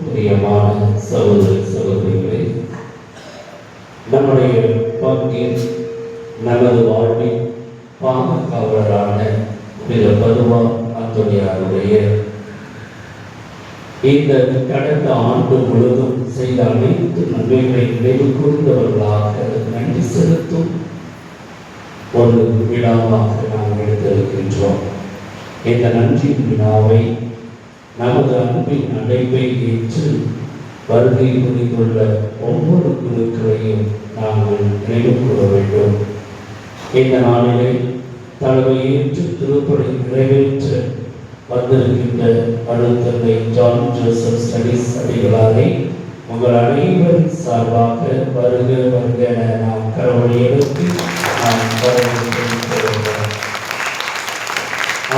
பிரியமான சகோதர சகோதரிகளே, நம்முடைய பங்கில் நமது வாழ்வில் பாதுகாவலரான பதுவா அந்தோனியாருடைய இந்த கடந்த ஆண்டு முழுவதும் செய்த அனைத்து நன்மைகளை நினைவு கூர்ந்தவர்களாக நன்றி செலுத்தும் ஒரு விழாவாக நாம் எடுத்திருக்கின்றோம். இந்த நன்றியின் விழாவை நமது அன்பின் அழைப்பை ஏற்று வருகை புரிந்துள்ள ஒவ்வொரு குருக்களையும் நாங்கள் நினைவு கூற வேண்டும். இந்த நாளிலே தலைமை ஏற்று திருப்பணி நிறைவேற்ற வந்திருக்கின்ற அருட்தந்தை ஜான் ஜோசப் ஸ்டடீஸ் அடிகளாரை உங்கள் அனைவரின் சார்பாக வருக வருக என நாம் கரவழி எழுப்பி நாம் வரவேற்கிறோம்.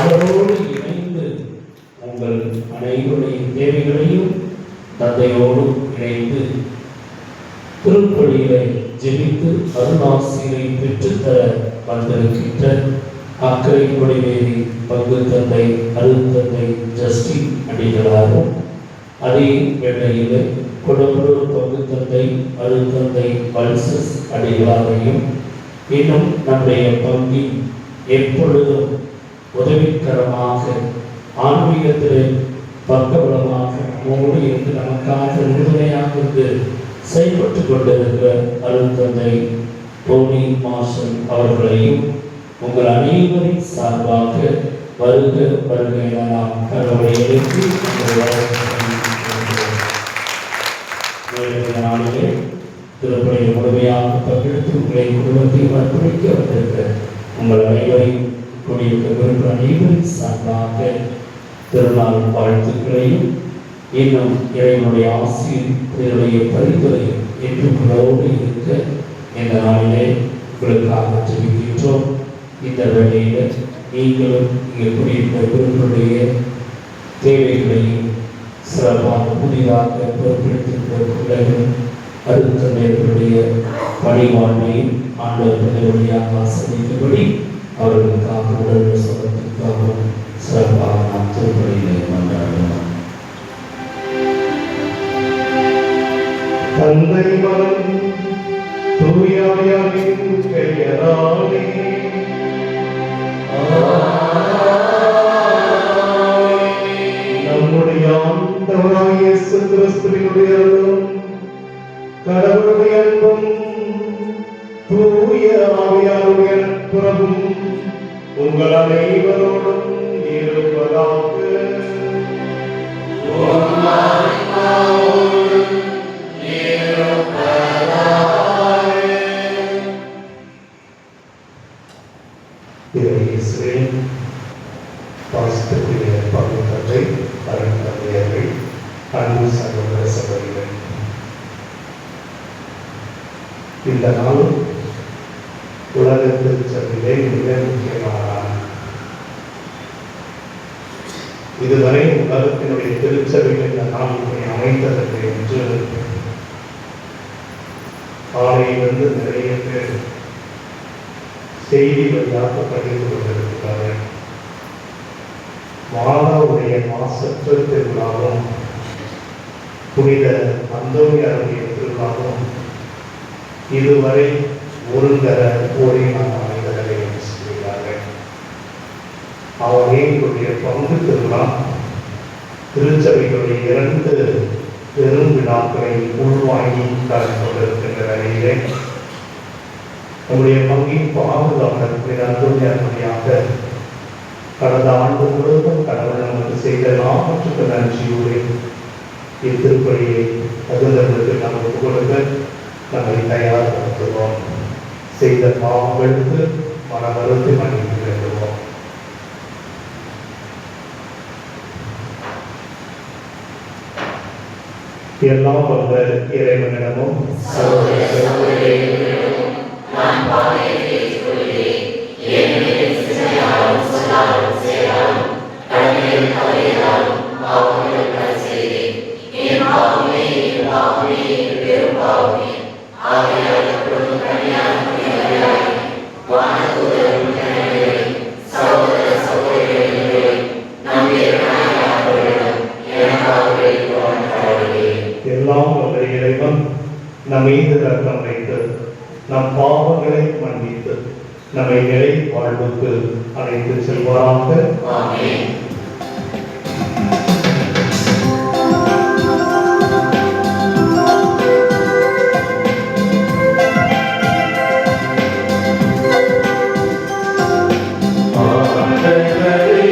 அவரோடு இணைந்து உங்கள் அனைவருடைய தேவைகளையும் தந்தையோடு இணைந்து திருப்பலிகளை ஜெபித்து அருளாசியை பெற்றுத்தர வந்திருக்கின்ற அக்கறை கொடிவேரி பங்கு தந்தை அருட்தந்தை ஜஸ்டின் அடிகளாரும், அதே வேளையில் கொடும்பலூர் பங்கு தந்தை அருட்தந்தை பல்சஸ் அடிகளாரையும், இன்னும் நம்முடைய பங்கின் எப்பொழுதும் உதவிக்கரமாக ஆன்மீகத்தில் பக்கபலமாக நம்மோடு இருந்து நமக்காக உறுதுணையாக இருந்து செயல்பட்டு கொண்டிருக்கிற அருட்தந்தை டோனி மார்ஷல் அவர்களையும் உங்கள் அனைவரின் சார்பாக வருக வருக என நாம் கடவுளை எழுப்பி நாளிலே திருப்பணியை முழுமையாக பங்கெடுத்து உங்களை குடும்பத்தையும் அர்ப்பணிக்க வந்திருக்கிற உங்கள் அனைவரையும் கொண்டிருக்க விரும்புகிற அனைவரின் சார்பாக திருநாள் வாழ்த்துக்களையும் இன்னும் இறைவனுடைய ஆசிரியருடைய பரிந்துரையும் ஏற்றுக்கொள்ளோடு இருக்க இந்த நாளிலே உங்களுக்காக ஜெபிக்கின்றோம். இந்த வேளையில் நீங்களும் இங்கே குடியிருக்கிற குருக்களுடைய தேவைகளையும் சிறப்பாக புதிதாக பொறுப்பெடுத்திருக்கிற பிள்ளைகள் அருட்தந்தையர்களுடைய பணிவாழ்வையும் ஆண்டவர் வழியாக ஆசிரியப்படி அவர்களுக்காக உடல் சுகத்திற்காகவும் சிறப்பாக நாம் திருப்பணிகளை கொண்டாடுவோம். தந்தை மகன் தூயாவின் பெயராலே நம்முடைய ஆண்டவராகிய இயேசு கிறிஸ்துவினுடைய அருளும் கடவுளுடைய அன்பும் தூய ஆவியாருடைய நட்புறவும் உங்கள் அனைவரோடும் இருப்பதாக. பாசத்துக்குரிய பங்குத்தந்தை அருட்தந்தையர்கள், அன்பு சகோதர சகோதரிகள், இந்த நாள் உலகத்தில் சந்திலே மிக முக்கியமான நாள். இதுவரை உலகத்தினுடைய திருச்சபையில் இந்த நாள் அமைந்ததற்கு என்று காலையிலிருந்து நிறைய பேர் செய்தி வழியாக பகிர்ந்து கொண்டிருக்கிறார்கள். மாதாவுடைய மாசற்ற திருவிழாவும் புனித அந்தோனியாருடைய திருவிழாவும் இதுவரை ஒருங்கர ஓரின மனிதர்களை சொல்கிறார்கள். அவர்களுடைய பங்கு திருவிழா திருச்சபைகளுடைய 2 பெரும் விழாக்களை உள்வாங்கி கொண்டிருக்கின்ற நிலையிலே நம்முடைய பங்கின் பாதுகாவலர் புனித அந்தோனியாருடையாக கடந்த ஆண்டு முழுவதும் கடவுள் நமக்கு செய்த நாமற்றுக்கு நன்றியோடு இத்திருப்பலியை தகுந்தவர்களுக்கு நமக்கு கொடுக்க நம்மை தயார்படுத்துவோம். செய்த பாவங்களுக்கு மனவருத்தி மன்னிப்பு வேண்டுவோம். எல்லாம் வந்த இறைவனிடமும் எல்லாம் வந்த இறைவன் நம் மீது இரக்கம் வைத்து நம் பாவங்களை மன்னித்து நம்மை நிலை வாழ்வுக்கு அழைத்து செல்வாராக. ஆமென். ஆண்டவரே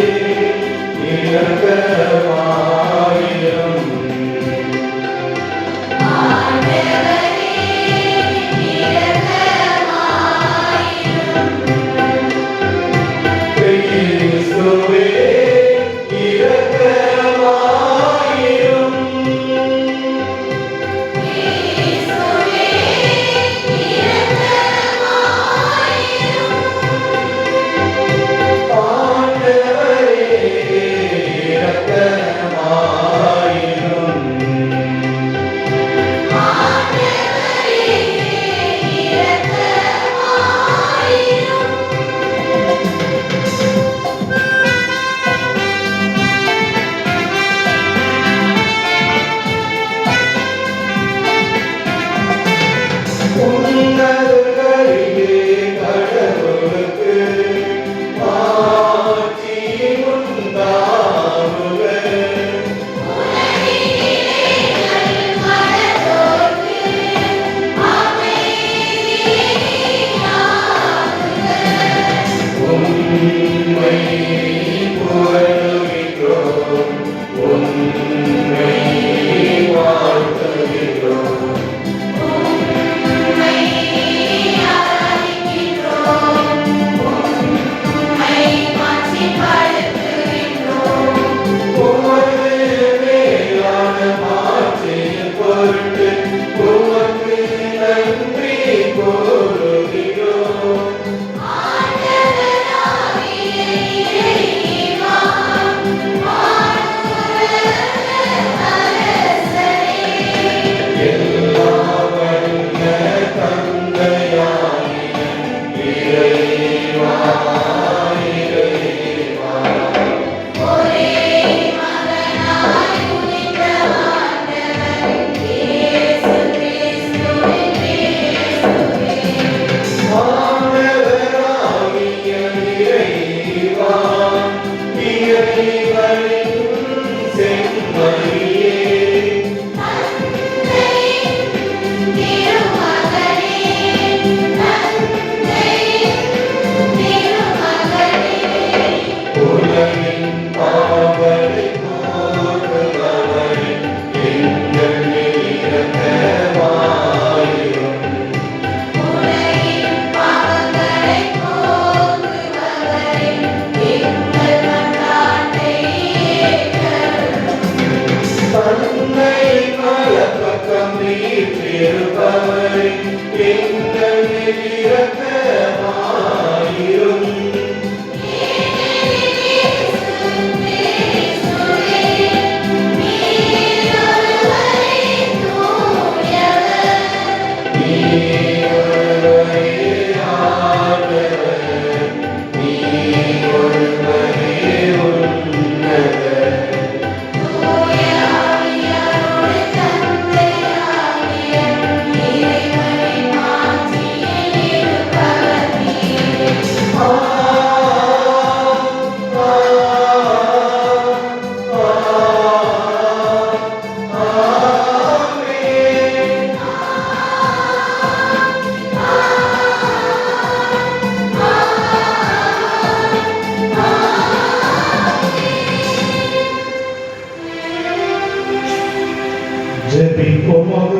ஜெபிப்போமாக.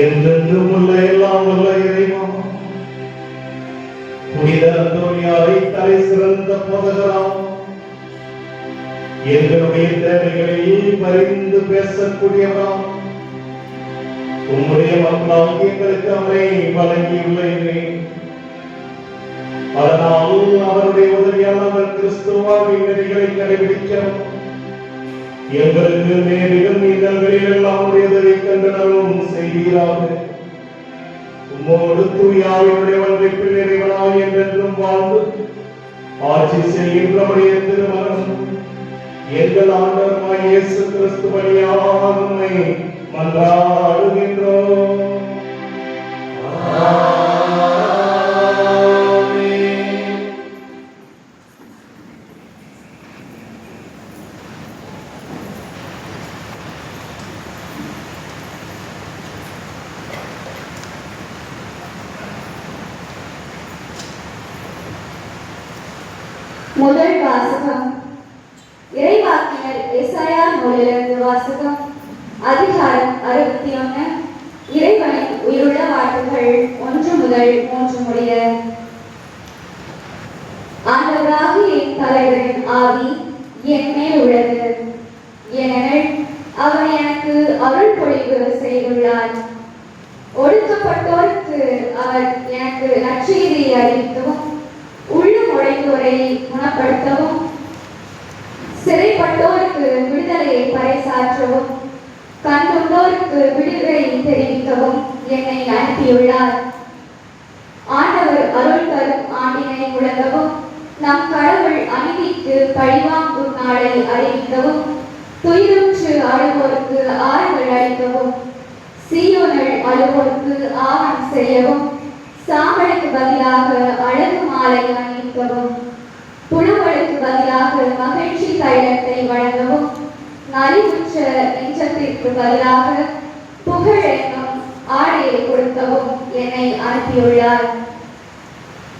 என்றென்றும் உள்ள எல்லாம் உள்ள இறைவா, புனித அந்தோனியாரை தலை சிறந்த போதகராம் எங்களுடைய தேவைகளில் பரிந்து பேசக்கூடியவராம் உம்முடைய மக்களால் எங்களுக்கு அவரை வழங்கியுள்ளேன். அதனால் அவருடைய உதவியால் அவர் கிறிஸ்துவாவின் நெறிகளை கடைபிடிக்கிறோம். எங்களுக்கு நேரிடும் இதழ்களில் எல்லாம் உதவி கண்டனவும் செய்வீராக. உம்மோடு தூயாவினுடைய ஒன்றைப்பில் இறைவனாய் என்றென்றும் வாழ்ந்து ஆட்சி செய்கின்றவருடைய திருமணம் எங்கள் ஆண்டவராகிய இயேசு கிறிஸ்து வழியாக உம்மை மன்றாடுகின்றோம். முதல் வாசகம் இறைவாக்கினர் எசாயா நூலிலிருந்து வாசகம். அதிகாரம் 61. இறைவனின் உயிருள்ள வார்த்தைகள் 1 முதல் 3 முடிய. ஆண்டவராகிய என் தலைவரின் ஆவி என் மேல் உள்ளது. ஏனெனில் அவர் எனக்கு அருள் பொழிவு செய்துள்ளார். ஒடுக்கப்பட்டோருக்கு அவர் எனக்கு நற்செய்தியை அறிவிக்கவும், உள்ளம் உடைந்தோரை குணப்படுத்தவும், சிறைப்பட்டோருக்கு விடுதலையை பறைசாற்றவும், கண்டுள்ளோருக்கு விடுதலை தெரிவிக்கவும் என்னை அனுப்பியுள்ளார். ஆண்டவர் அருள் தரும் ஆண்டினை முழங்கவும், நம் கடவுள் அநீதிக்கு பழிவாங்கும் நாளை அறிவிக்கவும், துயருற்று அழுவோருக்கு ஆறுதல் அளிக்கவும், சீயோனில் அழுவோருக்கு ஆவணம் செய்யவும், சாம்பலுக்கு பதிலாக அழகு மாலை அணிவிக்கவும், புலவலுக்கு பதிலாக மகிழ்ச்சி தைலத்தை வழங்கவும், நலிவுற்ற நெஞ்சத்திற்கு பதிலாக புகழ் என்னும் ஆடையை கொடுக்கவும் என்னை அனுப்பியுள்ளார்.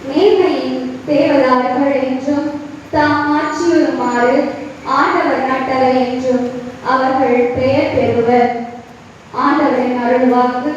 நேர்மையின் தேவதார்கள் என்றும் தாம் மாற்றியுமாறு ஆண்டவர் நட்டலை என்றும் அவர்கள் பெயர் பெறுவர். ஆண்டவரின் அருள்வாக்கு.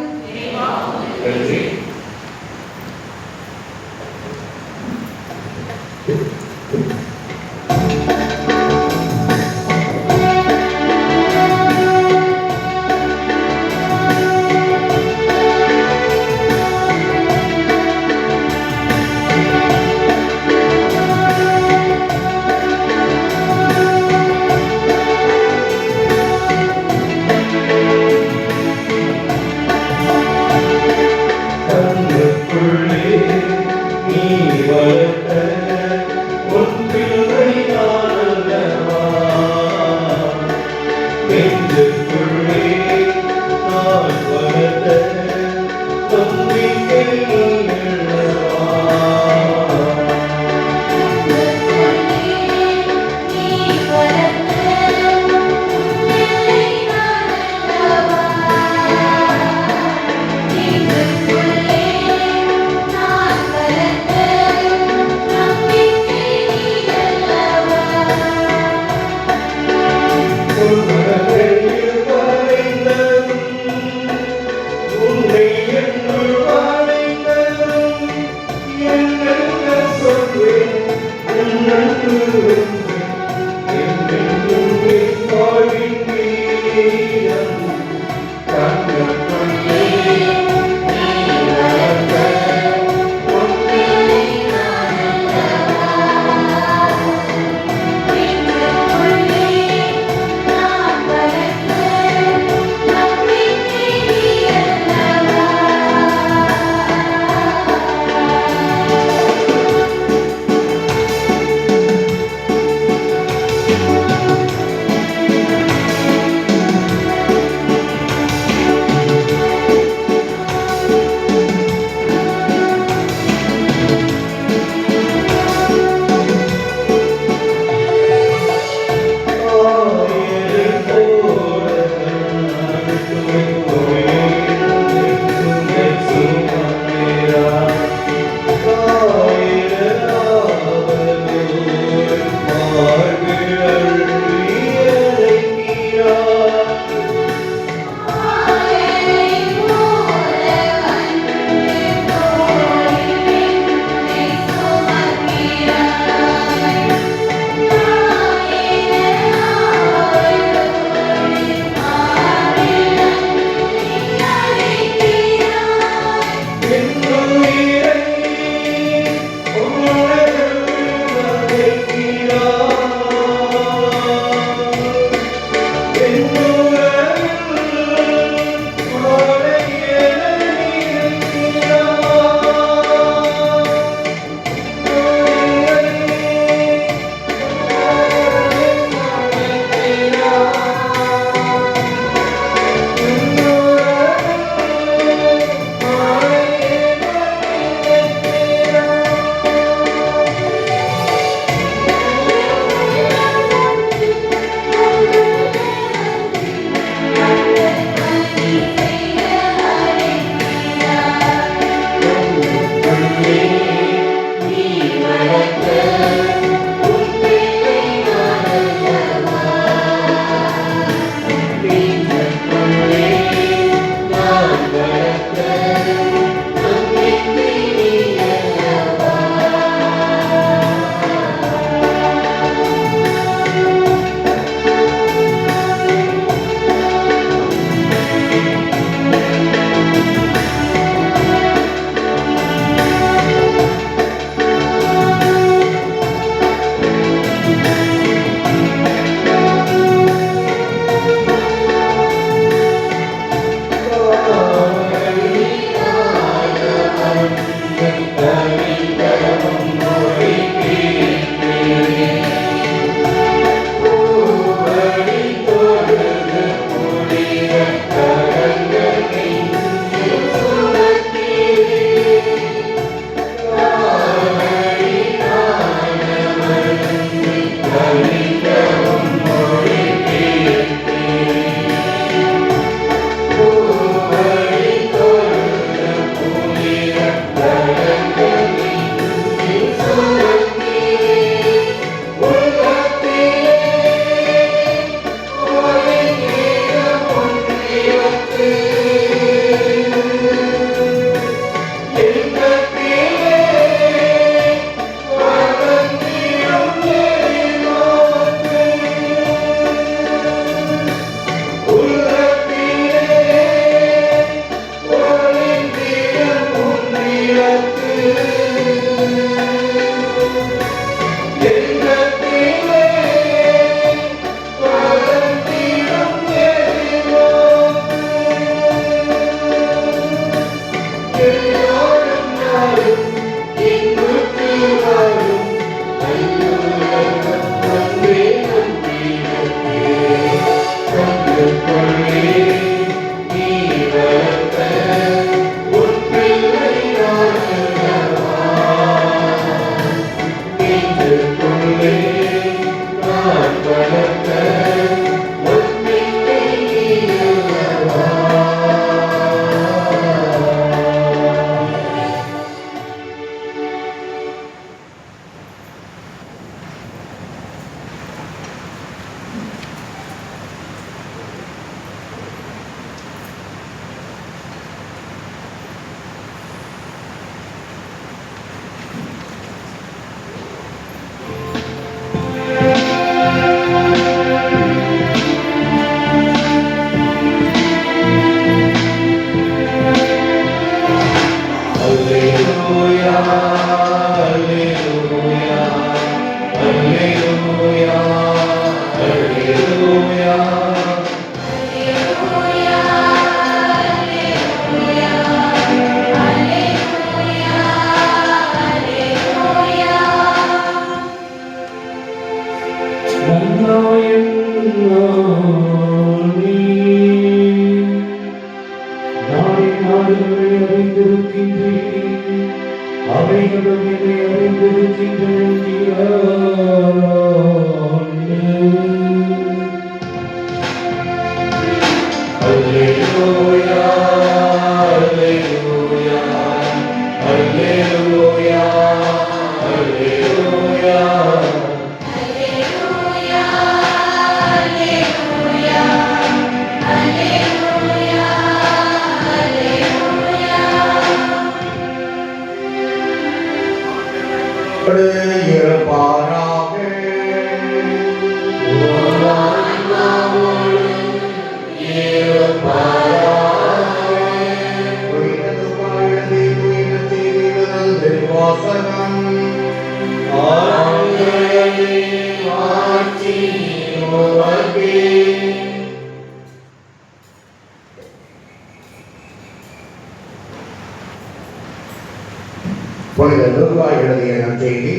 புனித லூக்கா எழுதிய நற்செய்தி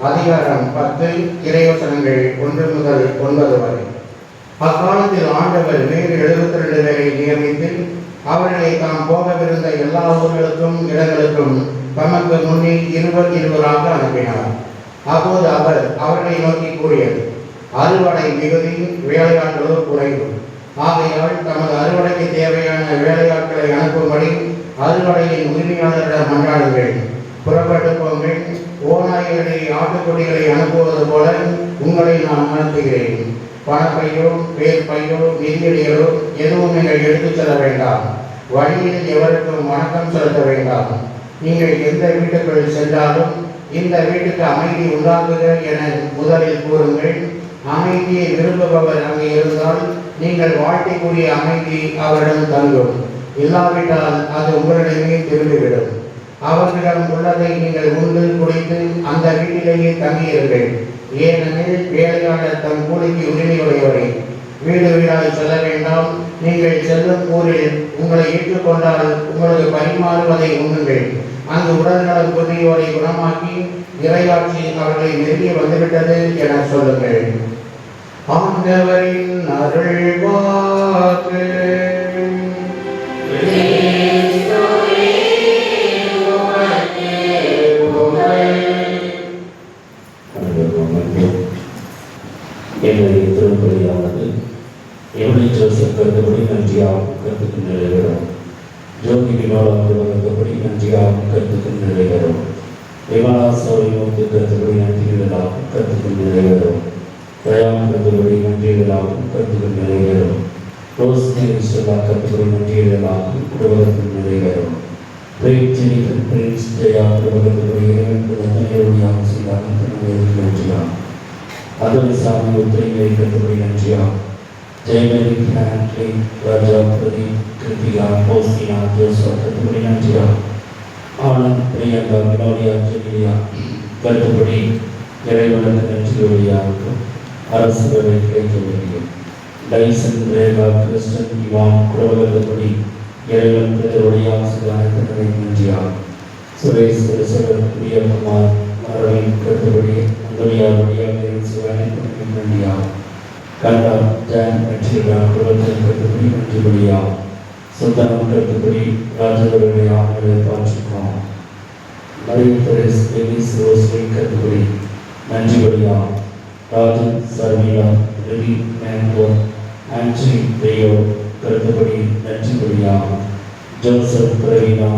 அதிகாரம் 10 இறைவசனங்கள் 1 முதல் 9 வரை. அக்காலத்தில் ஆண்டவர் வேறு 72 பேரை நியமித்து அவர்களை தாம் போகவிருந்த எல்லா ஊர்களுக்கும் இடங்களுக்கும் தமக்கு முன்னே 20 அனுப்பினார். அப்போது அவர் அவர்களை நோக்கி கூறியது, அறுவடை மிகுதி, வேலையாட்களோ குறைவு. ஆகையால் தமது அறுவடைக்கு தேவையான வேலையாட்களை அனுப்பும்படி அறுவடையின் உரிமையாளரிடம் மன்றாடுங்கள். புறப்பட்டு போங்கள். ஓநாய்களை ஆட்டுக்குடிகளை அனுப்புவது போல உங்களை நான் அனுப்புகிறேன். பணப்பையோ வேர்பையோ நிதியடிகளோ எதுவும் நீங்கள் எடுத்துச் செல்ல வேண்டாம். வழியில் எவருக்கும் வணக்கம் செலுத்த வேண்டாம். நீங்கள் எந்த வீட்டுக்குள் சென்றாலும் இந்த வீட்டுக்கு அமைதி உண்டாக்குக என முதலில் கூறுங்கள். அமைதியை விரும்புபவர் அங்கே இருந்தால் நீங்கள் வாழ்க்கைக்குரிய அமைதி அவரிடம் தங்கும். இல்லாவிட்டால் அது உங்களிடமே திரும்பிவிடும். அவர்களிடம் உள்ளதை நீங்கள் உண்டு குடித்து அந்த வீட்டிலேயே தங்கியிருங்கள். ஏனெனில் வேலையாளர் தம் கூலிக்கு உரிமையுடையவரை. வீடு வீடாய் செல்ல வேண்டாம். நீங்கள் செல்லும் ஊரில் உங்களை ஏற்றுக்கொண்டால் உங்களுக்கு பரிமாறுவதை உண்ணுங்கள். அங்கு உடல்நலம் குன்றியோரை குணமாக்கி இறையாட்சி அவர்களை நெருங்கி வந்துவிட்டது என சொல்லுங்கள். ஆண்டவரின் அருள்வாக்கு. என்னுடைய திருப்பதியானது எவனை ஜோசப் கருத்தபடி நன்றியாகவும் கருத்துக்கு நிறைவேறும். ஜோதி வினோடாவது வகுத்தபடி நன்றியாகவும் கருத்துக்கு நிறைவேறும். விமலாசோரை நோக்கி கருத்தபடி நன்றிகளாகவும் கருத்துக்கு நிறைவேறும். தயாம் கருத்தபடி நன்றிகளாகவும் கருத்துக்கு நிறைவேறும். ரோஸ் நேரிஸ்டலா கருத்தபடி நன்றிகளாகவும் குடும்பத்துக்கு நிறைவேறும். பிரின்ஸ் ஜெயா குடும்பத்துடைய இறைவன் செய்தாலும் நன்றியாகும். அதோசாமி உத்திரையை கருத்தபடி நன்றியாகும். ஜெயமேரி பிராங்க்லின் ராஜா பிரதீப் கிருத்திகா போஸ்டினா ஜோசப் கருத்துப்படி நன்றியாகும். ஆனந்த் பிரியங்கா வினோலியா ஜெனிலியா கருத்துப்படி இறைவனுக்கு நன்றி வழியாகும். அரசு வேலை கிடைக்க வேண்டியும் டைசன் ரேகா கிறிஸ்டன் இவான் குடவகப்படி இறைவன் வழியாக சிதானத்தினை நன்றியாகும். சுரேஷ் ரிசவர் பிரியகுமார் அரவிந்த் கருத்துப்படி அந்தனியார் வழியாக சிவானத்தினை நன்றியாகும். கண்டா ஜான் நன்றியா குடும்பத்தின் கருத்துப்படி நன்றி வழியாகும். சுந்தரம் கருத்துப்படி ராஜவர்களுடைய ஆண்களை பாற்றிருக்கோம். மரியம் தெரேஸ் டெனிஸ் ரோஸ்லி கருத்துப்படி நன்றி வழியாகும். ராஜன் சர்மிளா ரெடி மேங்கோ ஆன்ட்ரி ரியோ கருத்துப்படி நன்றி வழியாகும். ஜோசப் பிரவீனா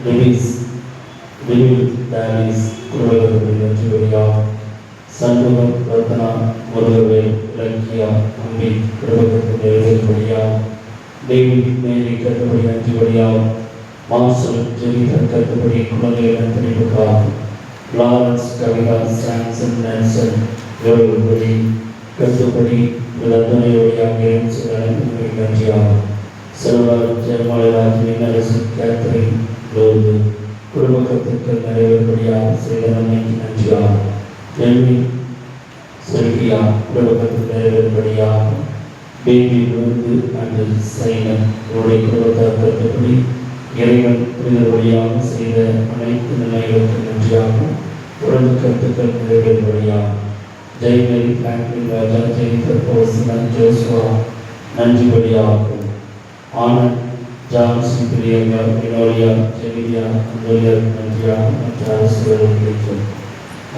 லிவிஸ் லிவில் டாலிஸ் குடும்பத்திற்கு நன்றி வழியாகும். சண்முகம் ரத்னா முருகவேல் இலக்கியா அம்பி குடும்பத்திற்கு நிறைவேறும் வழியாகும். டேவிட் மேரி கருத்துப்படி நன்றி வழியாகும். மார்சல் ஜெனிஃபர் கருத்துப்படி குழந்தைகள் நன்றிக்காகும். லாரன்ஸ் கவிதா சாம்சன் நெல்சன் யோகப்படி கருத்துப்படி விதத்துணை வழியாக நன்றியாகும். செல்வர் ஜெர்மலிராஜ் மீனரசு கேத்ரின் லோது குடும்ப கருத்துக்கள் நிறைவேறுபடியாக செய்த நன்மைக்கு நன்றியாகும். எல்வி செல்வியா குடும்பத்திற்கு நிறைவேறுபடியாகும். பேபி விருந்து அன்று சைனன் அவருடைய குடும்பத்தார் கருத்துப்படி இறைவன் புரிதல் வழியாக செய்த அனைத்து நிலைகளுக்கு நன்றியாகும். உடல் கருத்துக்கள் நிறைவேறுபடியாகும். ஜெயமேரி பிராங்க்லின் ராஜா ஜெனிஃபர் போஸ்டின் ஜோசுவா நன்றி வழியாகும். ஆனந்த் ஜான்சி பிரியங்கா வினோலியா ஜெனிலியா அந்தோலியர் நன்றியாகும். மற்ற அரசுகளும் கிடைக்கும்.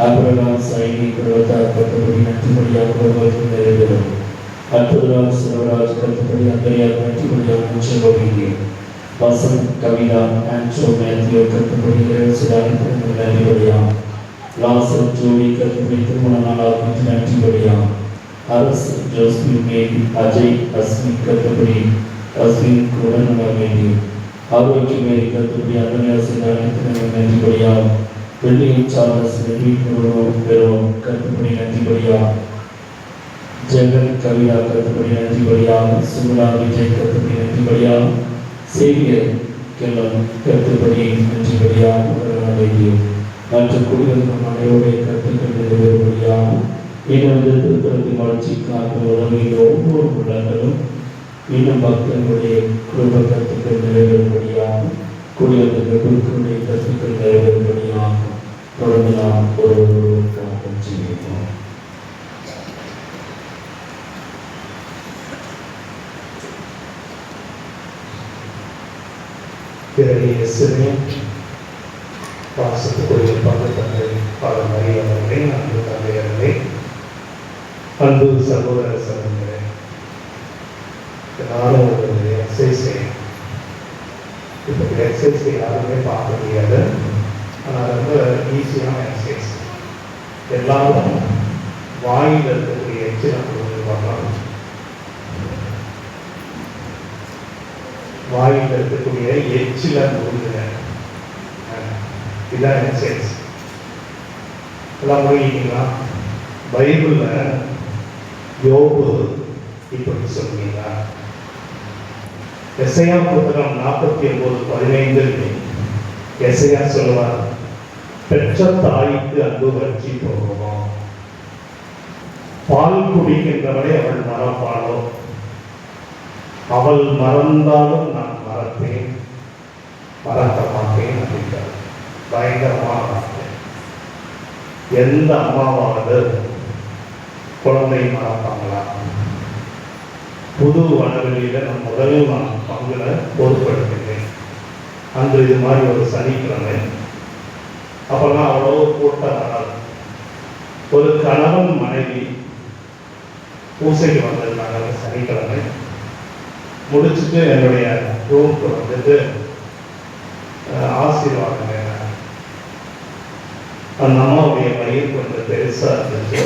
ஆபிரகாம் சைனி குடும்பத்தார் கருத்துப்படி நன்றி வழியாக குடும்பத்தில் நிறைவேறும். அற்புதராஜ் சிவராஜ் கருத்துப்படி அந்தரியார் நன்றி வழியாக செல்வீங்க. வசந்த் கவிதா ஆன்ட்ரோ மேத்யூ கருத்துப்படி சிதானத்திற்கு நன்றி வழியாகும். லாசர் ஜோடி கருத்துப்படி திருமண நாளாக நன்றி வழியாகும். அரசு ஜோஸ்பின் மேரி அஜய் அஸ்மி கருத்துப்படி அஸ்மின் உடல்நல வேண்டியும். ஆரோக்கிய மேரி கருத்துப்படி அந்தரியார் சிதானத்திற்கு நன்றி வழியாகும். வில்லியம் சார்லஸ் நன்றி பெறுவோம் கருத்துப்படி நன்றி வழியாகும். ஜெகன் கவிதா கருத்துப்படி நன்றி வழியாகும். சுகுலா விஜய் கருத்துப்படி நன்றி வழியாகும். சேவியர் கெல்லம் கருத்துப்படி நன்றி வழியாகும். வேண்டியும் மற்ற குடியிருக்கும் அனைவருடைய கருத்துக்கள் நிறைவேறுபடியாகும். இன்னும் திருப்பதி வளர்ச்சிக்காக உதவியில் ஒவ்வொரு உள்ளங்களும் இன்னும் பக்தர்களுடைய குடும்ப கருத்துக்கள் நிறைவேறுபடியாகும். கூடியவர்கள் குழுக்களுடைய கருத்துக்கள் நிறைவேறும்படியாக தொடர்ந்து நாம் ஒரு பிரார்த்தனை செய்வோம். இயேசுவே, பாசத்துக்குரிய பங்கு தந்தை பல மரியாதை அன்பு தந்தையர்களே, அன்பு சகோதர சகோதரே, எல்லாரும் ஒரு எக்ஸசைஸ் செய்யணும். இப்போ எக்ஸசைஸ் யாருமே பார்க்க முடியாது, ஆனால் ரொம்ப ஈஸியான எக்ஸசைஸ். எல்லாரும் வாயில் இருக்கக்கூடிய எச்சிலம் பார்க்கலாம். வாயில் இருக்கக்கூடிய எச்சில முழுங்குங்க. இதான் எக்ஸசைஸ். எல்லாம் முழுங்கிட்டீங்களா? பைபிளில் யோபு இப்படி சொல்றீங்களா? எசையா புத்தகம் 49:15 எசையா சொல்லுவார், பெற்ற தாய்க்கு அன்பு வற்றி போகுமா, பால் குடிக்கின்றவரை அவள் மறப்பாளோ, அவள் மறந்தாலும் நான் மறப்பேன், மறக்க மாட்டேன் அப்படின்றார். பயங்கரமான வார்த்தை. எந்த அம்மாவாவது குழந்தை மறப்பாங்களா? புது வனவெளியில நான் முதலில் பங்குல பொறுப்படுத்தினேன். அன்று இது மாதிரி ஒரு சனிக்கிழமை. அப்பெல்லாம் அவ்வளோ கூட்டம் வராது. ஒரு கணவன் மனைவி பூசைக்கு வந்திருந்தாங்க சனிக்கிழமை. முடிச்சுட்டு என்னுடைய ரூமுக்கு வந்துட்டு ஆசீர்வாதம். அந்த அம்மாவுடைய வயிறு கொஞ்சம் பெருசா இருந்துச்சு.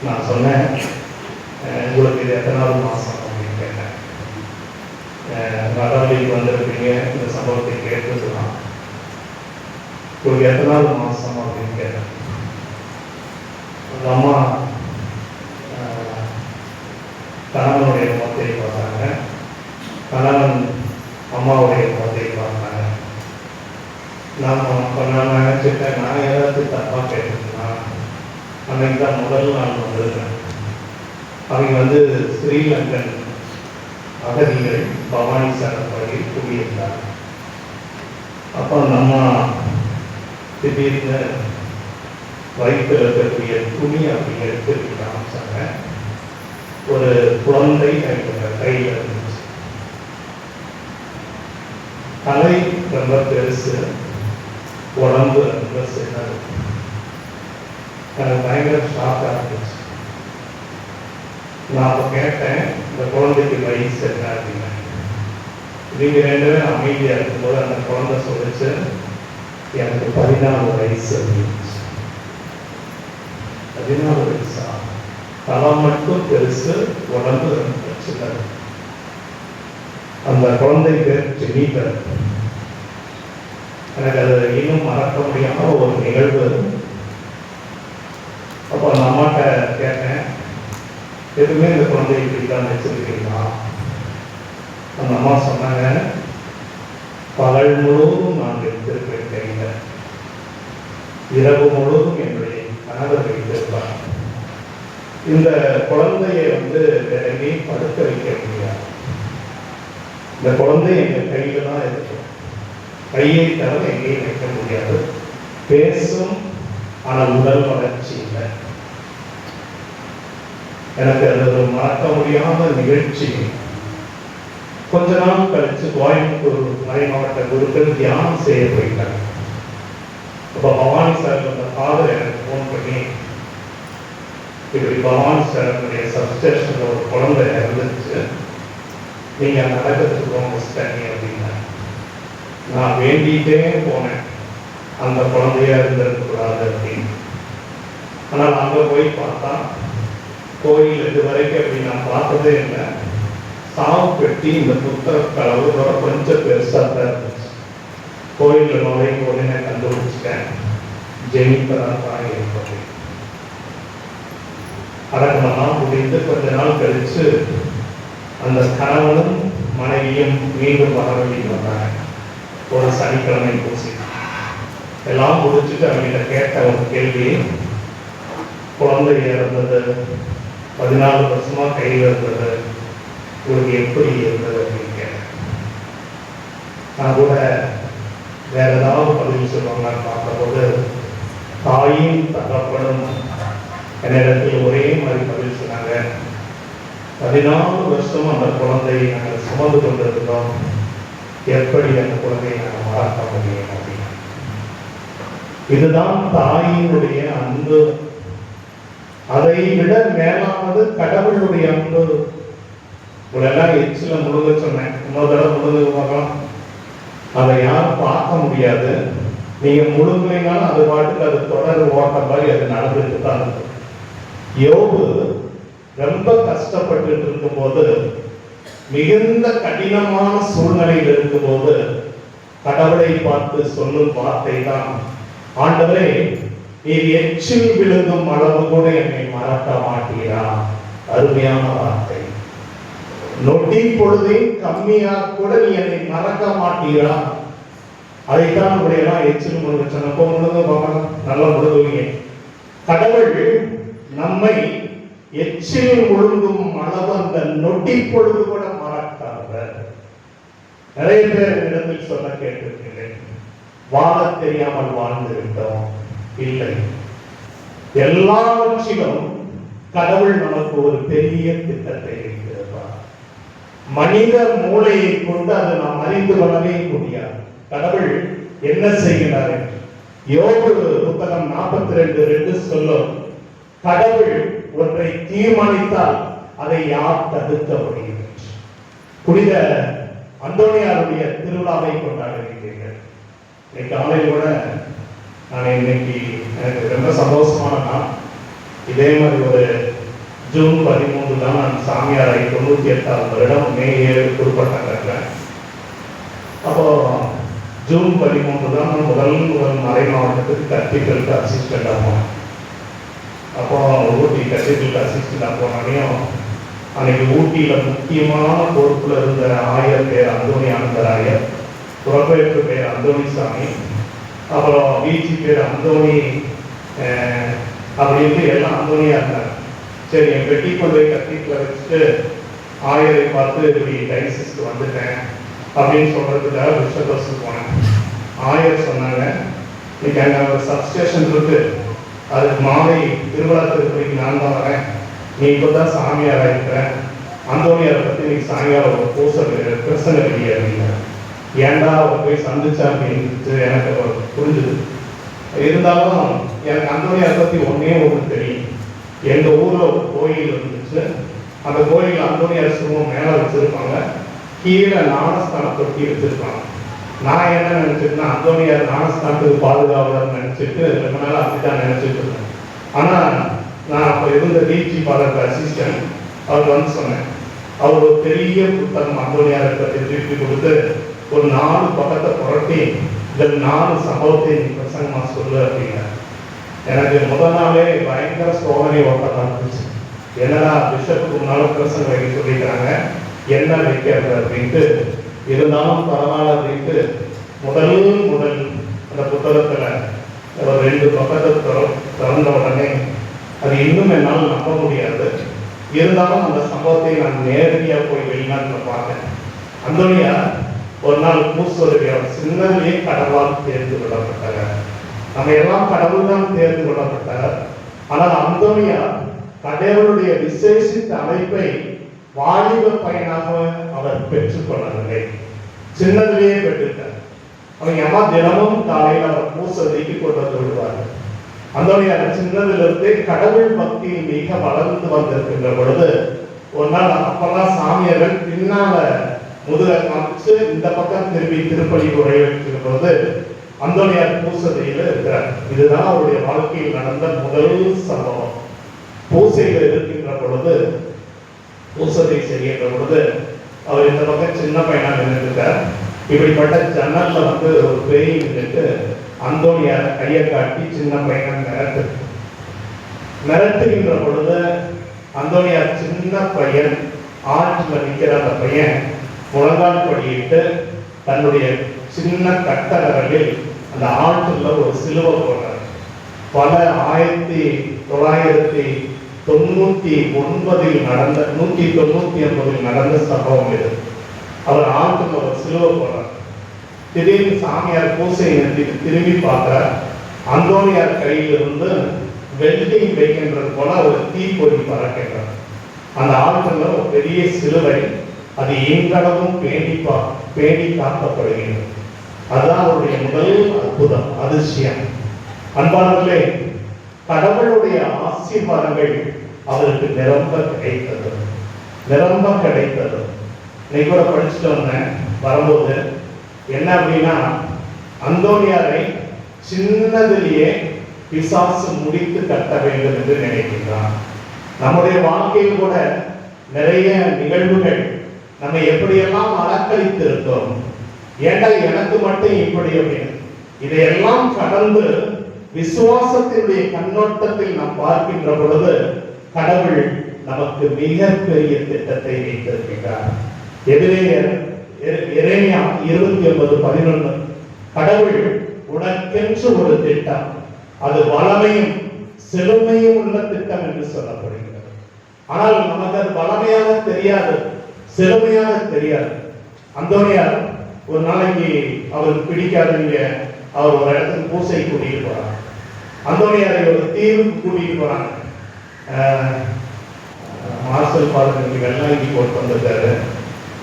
நான் சொன்னேன், உங்களுக்கு இது எத்தனாவது மாதம் அப்படின்னு கேட்டேன். வடவழிக்கு வந்திருப்பீங்க, இந்த சம்பவத்தை கேட்டு சொல்லலாம், உங்களுக்கு எத்தனாவது மாதம் அப்படின்னு கேட்டேன். அந்த அம்மா கணவனுடைய முகத்தை பார்த்தாங்க, கணவன் அம்மாவுடைய முகத்தை பார்த்தாங்க. நான் நினச்சிட்டேன், நான் ஏதாச்சும் தப்பாக கேட்டுருந்தேன்னா. அன்னைக்கு தான் முதல் நாள் வந்திருக்கேன். அவங்க ஸ்ரீலங்கன் அகதிகள் பவானி சாரப்படியில் குடியிருந்தாங்க. அப்போ நம்ம திடீர்னு வயிற்றில் இருக்கக்கூடிய துணி அப்படி எடுத்து காமிச்சாங்க. ஒரு குழந்தை எங்க கையில் இருந்துச்சு. தலை ரொம்ப பெருசு, உடம்பு ரொம்ப சின்னது. எனக்கு பயங்கர ஷாக்காக இருந்துச்சு. நான் அப்போ கேட்டேன், இந்த குழந்தைக்கு வயசு என்ன அப்படின்னா. நீங்க 2 பேரும் அமைதியாக இருக்கும்போது அந்த குழந்தை சொல்லிச்சு, எனக்கு 14 வயசு அப்படின்னுச்சு. 14 வயசா? தலை மட்டும் பெருசு, உடம்பு ரொம்ப சின்னது. அந்த குழந்தை பேர் ஜெனிஃபர். எனக்கு அது இன்னும் மறக்க முடியாம ஒரு நிகழ்வு. அப்போ அந்த அம்மாட்ட கேட்டேன், எதுவுமே இந்த குழந்தை இப்படிதான் வச்சிருக்கீங்களா? அந்த அம்மா சொன்னாங்க, பகல் முழுவதும் நான் வைத்திருப்பேன் கையில, இரவு முழுவதும் என்னுடைய கணவர் வைத்திருப்பார். இந்த குழந்தையை வேற எங்கேயும் படுக்க வைக்க முடியாது. இந்த குழந்தை எங்க கையில தான் இருக்கும். கையை தவிர எங்கேயும் வைக்க முடியாது. பேசும், ஆனால் உடல் வளர்ச்சி இல்லை. எனக்கு அது ஒரு மறக்க முடியாத நிகழ்ச்சி. கொஞ்ச நாள் கழிச்சு கோயம்புத்தூர் மறை மாவட்ட குருக்கள் தியானம் செய்ய போயிட்டாங்க. அப்போ பவானி சார் அந்த ஃபாதர் எனக்கு ஃபோன் பண்ணி, இப்படி பவானி சாருடைய சப்ஸ்டேஷன்ல ஒரு குழந்தை இறந்துச்சு, நீங்க நடக்கிறதுக்கு ரொம்ப தண்ணி அப்படின்னா. நான் வேண்டிகிட்டே போனேன், அந்த குழந்தையா இருந்திருக்கக்கூடாது அப்படின்னு. ஆனால் அங்கே போய் பார்த்தா கோயில் இது வரைக்கும் அப்படி நான் பார்த்ததே இல்லை. சாவு பெட்டி இந்த புத்தக கலவோட கொஞ்சம் பெருசாக தான் இருந்துச்சு. கோயிலில் நுழையும் உடனே கண்டுபிடிச்சிட்டேன், ஜெனிஃபராக தான் இருப்பது. அடக்கமெல்லாம் முடிந்து கொஞ்ச நாள் கழிச்சு அந்த கணவனும் மனைவியும் மீண்டும் வரவழிக்கு வந்தாங்க. ஒரு சனிக்கிழமை பூசி எல்லாம் முடிச்சுட்டு அவங்ககிட்ட கேட்ட ஒரு கேள்வி, குழந்தை இறந்தது, 14 வருஷமா கையில் இருந்தது, உங்களுக்கு எப்படி இருந்தது அப்படின்னு கேட்டேன். நான் கூட வேற ஏதாவது பதிவு சொல்லுவாங்கன்னு பார்த்தபோது தாயும் தகப்பனும் என்னிடத்தில் ஒரே மாதிரி பதில் சொன்னாங்க. 14 வருஷம் அந்த குழந்தையை நாங்கள் சுமந்து கொண்டிருக்கிறோம், எப்படி அந்த குழந்தையை நாங்கள் மறக்க முடியும் அப்படின்னு. இதுதான் தாயினுடைய அன்பு. அதை விட மேலானது கடவுளுடைய அன்பு. இவ்வளெல்லாம் எச்சில முழுக சொன்னேன், இன்னொரு தடவை முழுங்க பார்க்கலாம். அதை யாரும் பார்க்க முடியாது. நீங்க முழுங்கினாலும் அது பாட்டுக்கு அது தொடர் ஓட்ட மாதிரி அது நடந்துட்டு தான் இருக்கும். யோபு ரொம்ப கஷ்டப்பட்டு இருக்கும்போது, மிகுந்த கடினமான சூழ்நிலையில் இருக்கும்போது கடவுளை பார்த்து சொல்லும் வார்த்தை தான், ஆண்டவரே நீர் எச்சில் விழுங்கும் அளவு கூட என்னை மறக்க மாட்டீரா. அருமையான வார்த்தை. நொடி பொழுதே கம்மியா கூட நீ என்னை மறக்க மாட்டீரா. அதைத்தான் உடைய எச்சில் முழுங்க சொன்ன முழுங்க பார்க்கலாம், நல்லா முழுகுவீங்க. கடவுள் நம்மை எச்சில் முழுங்கும் அளவு அந்த நொடி பொழுது கூட மறக்காதவர். நிறைய பேர் இடத்தில் சொல்ல கேட்டிருக்கிறேன், வாழ தெரியாமல் வாழ்ந்திருக்கிறோம். இல்லை, எல்லாவற்றிலும் கடவுள் நமக்கு ஒரு பெரிய திட்டத்தை வைத்திருப்பார். மனித மூளையை கொண்டு அதை நாம் அறிந்து கொள்ளவே முடியாது. கடவுள் என்ன செய்கிறார் என்று யோபு புத்தகம் 42:2 சொல்லும், கடவுள் ஒன்றை தீர்மானித்தால் அதை யார் தடுக்க முடியும். புனித அந்தோனியாருடைய திருவிழாவை கொண்டாடுகிறீர்கள். இன்னைக்கு காலையில் கூட நான் இன்னைக்கு எனக்கு ரொம்ப சந்தோஷமான நாள். இதே மாதிரி ஒரு ஜூன் 13 தான் நான் சாமியாரை 98ஆவது வருடம் மே 7 குறிப்பிட்டாங்க. அப்போ ஜூன் 13 தான் முதல் மறை மாவட்டத்துக்கு கத்தீட்ரலுக்கு அசிஸ்டண்டாக போனேன். அப்போ ஊட்டி கத்தீட்ரலுக்கு அசிஸ்டண்டாக போனாலையும் அன்னைக்கு ஊட்டியில் முக்கியமான பொறுப்பில் இருந்த ஆயர் பேர் அந்தோணி ஆனந்தராயர், புறப்பேற்று பேர் அந்தோணி சாமி, அப்புறம் வீச்சு பேர் அந்தோணி அப்படின்ட்டு எல்லாம் அந்தோணியா இருந்தாங்க. சரி, என் பெட்டி கொண்டு போய் கத்தீட்ரல் வச்சுட்டு ஆயரை பார்த்து இப்படி டைசிஸ்க்கு வந்துட்டேன் அப்படின்னு சொல்றதுக்காக பிஷப் ஹவுஸுக்கு போனேன். ஆயர் சொன்னாங்க, இன்னைக்கு அங்கே ஒரு சப்ஸ்டேஷன் இருக்கு, அதுக்கு மாலை திருவிழா திருப்பதிக்கு நான் தான் வரேன், நீ இப்போ தான் சாமியார் ஆகிக்கிறேன், அந்தோணியாரை பற்றி நீ சாமியார் ஒரு பிரசங்க வெளியே அப்படிங்க. ஏன்டா அவர் போய் சந்திச்சா அப்படின்னு எனக்கு புரிஞ்சுது. இருந்தாலும் எனக்கு அந்தோணியாரை பற்றி ஒன்னே ஒன்று தெரியும். எங்கள் ஊரில் ஒரு கோயில் இருந்துச்சு, அந்த கோயிலில் அந்தோணியார் சுருவம் மேலே வச்சுருப்பாங்க, கீழே ஞானஸ்தான தொட்டி வச்சுருப்பாங்க. நான் என்ன நினச்சிருக்கேன்னா, அந்தோணியார் ஞானஸ்தானத்துக்கு பாதுகாவலர் நினச்சிட்டு ரொம்ப நாள் அப்படிதான் நினச்சிட்டு இருந்தேன். ஆனால் நான் அப்போ இருந்த டிஜி பாலருக்கு அசிஸ்டன்ட், அவர் வந்து சொன்னேன், அவர் ஒரு பெரிய புத்தகம் அந்தோணியாரை பற்றி திருப்பி கொடுத்து ஒரு 4 பக்கத்தை புரட்டி இதில் 4 சம்பவத்தை நீ பிரசங்கமாக சொல்லு அப்படிங்க. எனக்கு முதல் நாளே பயங்கர சோதனை ஓட்டமாக இருந்துச்சு. என்னடா பிஷப்புக்கு முன்னாலும் பிரசங்க வைக்க சொல்லிக்கிறாங்க, என்ன வைக்கிறது அப்படின்ட்டு. இருந்தாலும் பரவாயில்ல அப்படின்ட்டு முதல் அந்த புத்தகத்தில் ஒரு 2 பக்கத்தை திறந்த உடனே அது இன்னும் என்னால் நம்ப முடியாது. இருந்தாலும் அந்த சம்பவத்தை நான் நேரடியாக போய் வெளிநாட்டில் பார்த்தேன். அந்தோணியார் ஒரு நாள் பூசொருவியார் சின்னதிலே கடவுளால் தேர்ந்து கொள்ளப்பட்டார். நம்ம எல்லாம் கடவுள் தான் தேர்ந்து கொள்ளப்பட்டார். ஆனால் அந்தோணியார் கடவுளுடைய விசேஷித்த அழைப்பை வாலிப பையனாக அவர் பெற்றுக்கொள்ளவில்லை, சின்னதிலேயே பெற்றுட்டார். அவங்க அம்மா தினமும் காலையில் அவர் பூசொருவிக்கு கொண்டு வந்து விடுவார்கள். அந்தோணியார் சின்னதிலிருந்தே கடவுள் பக்தியில் மிக வளர்ந்து வந்திருக்கின்ற பொழுது ஒரு நாள் அப்பெல்லாம் சாமியார்கள் பின்னால முதுக காமிச்சு இந்த பக்கம் திரும்பி திருப்பலி உரையாற்றுகிற பொழுது அந்தோணியார் பூசதையில் இருக்கிறார். இதுதான் அவருடைய வாழ்க்கையில் நடந்த முதல் சம்பவம். பூசையில் இருக்கின்ற பொழுது, பூசதை செய்கின்ற பொழுது அவர் இந்த பக்கம் சின்ன பையனா நின்றுட்டார். இப்படிப்பட்ட ஜன்னல்ல வந்து ஒரு பேய் நின்றுட்டு அந்தோணியார் கையை காட்டி சின்ன பையனை மிரட்டுகின்ற பொழுது அந்தோணியார் சின்ன பையன் ஆற்றில் நிற்கிற அந்த பையன் முழங்கால் படியிட்டு தன்னுடைய சின்ன கட்டளவில் அந்த ஆற்றில் ஒரு சிலுவை போடுறார். பல 1999 நடந்த 199 நடந்த சம்பவம் இது. அவர் ஆற்றில் ஒரு சிலுவை போடுறார். திடீர்னு சாமியார் பூசை நிறுத்திட்டு திரும்பி பார்க்கிறார். அந்தோணியார் கையிலிருந்து வெல்டிங் வைக்கின்றது போல ஒரு தீப்பொறி பறக்கின்றார். அந்த ஆற்றில் ஒரு பெரிய சிலுவை, அது இன்றளவும் பேணி காக்கப்படுகிறது. அதுதான் அவருடைய முதல் அற்புதம், அதிசயம். அன்பானவர்களே, கடவுளுடைய ஆசீர்வாதங்கள் அவருக்கு நிரம்ப கிடைத்தது. இன்னைக்கு கூட படிச்சுட்டு வந்தேன் வரும்போது. என்ன அப்படின்னா, அந்தோணியாரை சின்னதிலேயே பிசாசு முடித்து கட்ட வேண்டும் என்று நினைக்கின்றான். நம்முடைய வாழ்க்கையில் கூட நிறைய நிகழ்வுகள் நம்ம எப்படியெல்லாம் அலக்கழித்து இருக்கோம். ஏண்டா எனக்கு மட்டும் இப்படி அப்படின்னு இதையெல்லாம் கடந்து விசுவாசத்தினுடைய கண்ணோட்டத்தில் நாம் பார்க்கின்ற பொழுது கடவுள் நமக்கு மிகப்பெரிய திட்டத்தை வைத்திருக்கிறார். எரேமியா 29:11 கடவுள் உனக்கென்று ஒரு திட்டம், அது வளமையும் செழுமையும் உள்ள திட்டம் என்று சொல்லப்படுகிறது. ஆனால் நமக்கு அது வளமையாக தெரியாது, செழுமையாக தெரியாது. அந்தோணியார் ஒரு நாளைக்கு அவருக்கு பிடிக்காதவங்க அவர் ஒரு இடத்துக்கு பூசை கூட்டிட்டு போறாங்க. அந்தோணியாரை ஒரு தீவுக்கு கூட்டிட்டு போறாங்க. மார்சல் பாருங்க வெள்ளாங்கி போட்டு வந்திருக்காரு.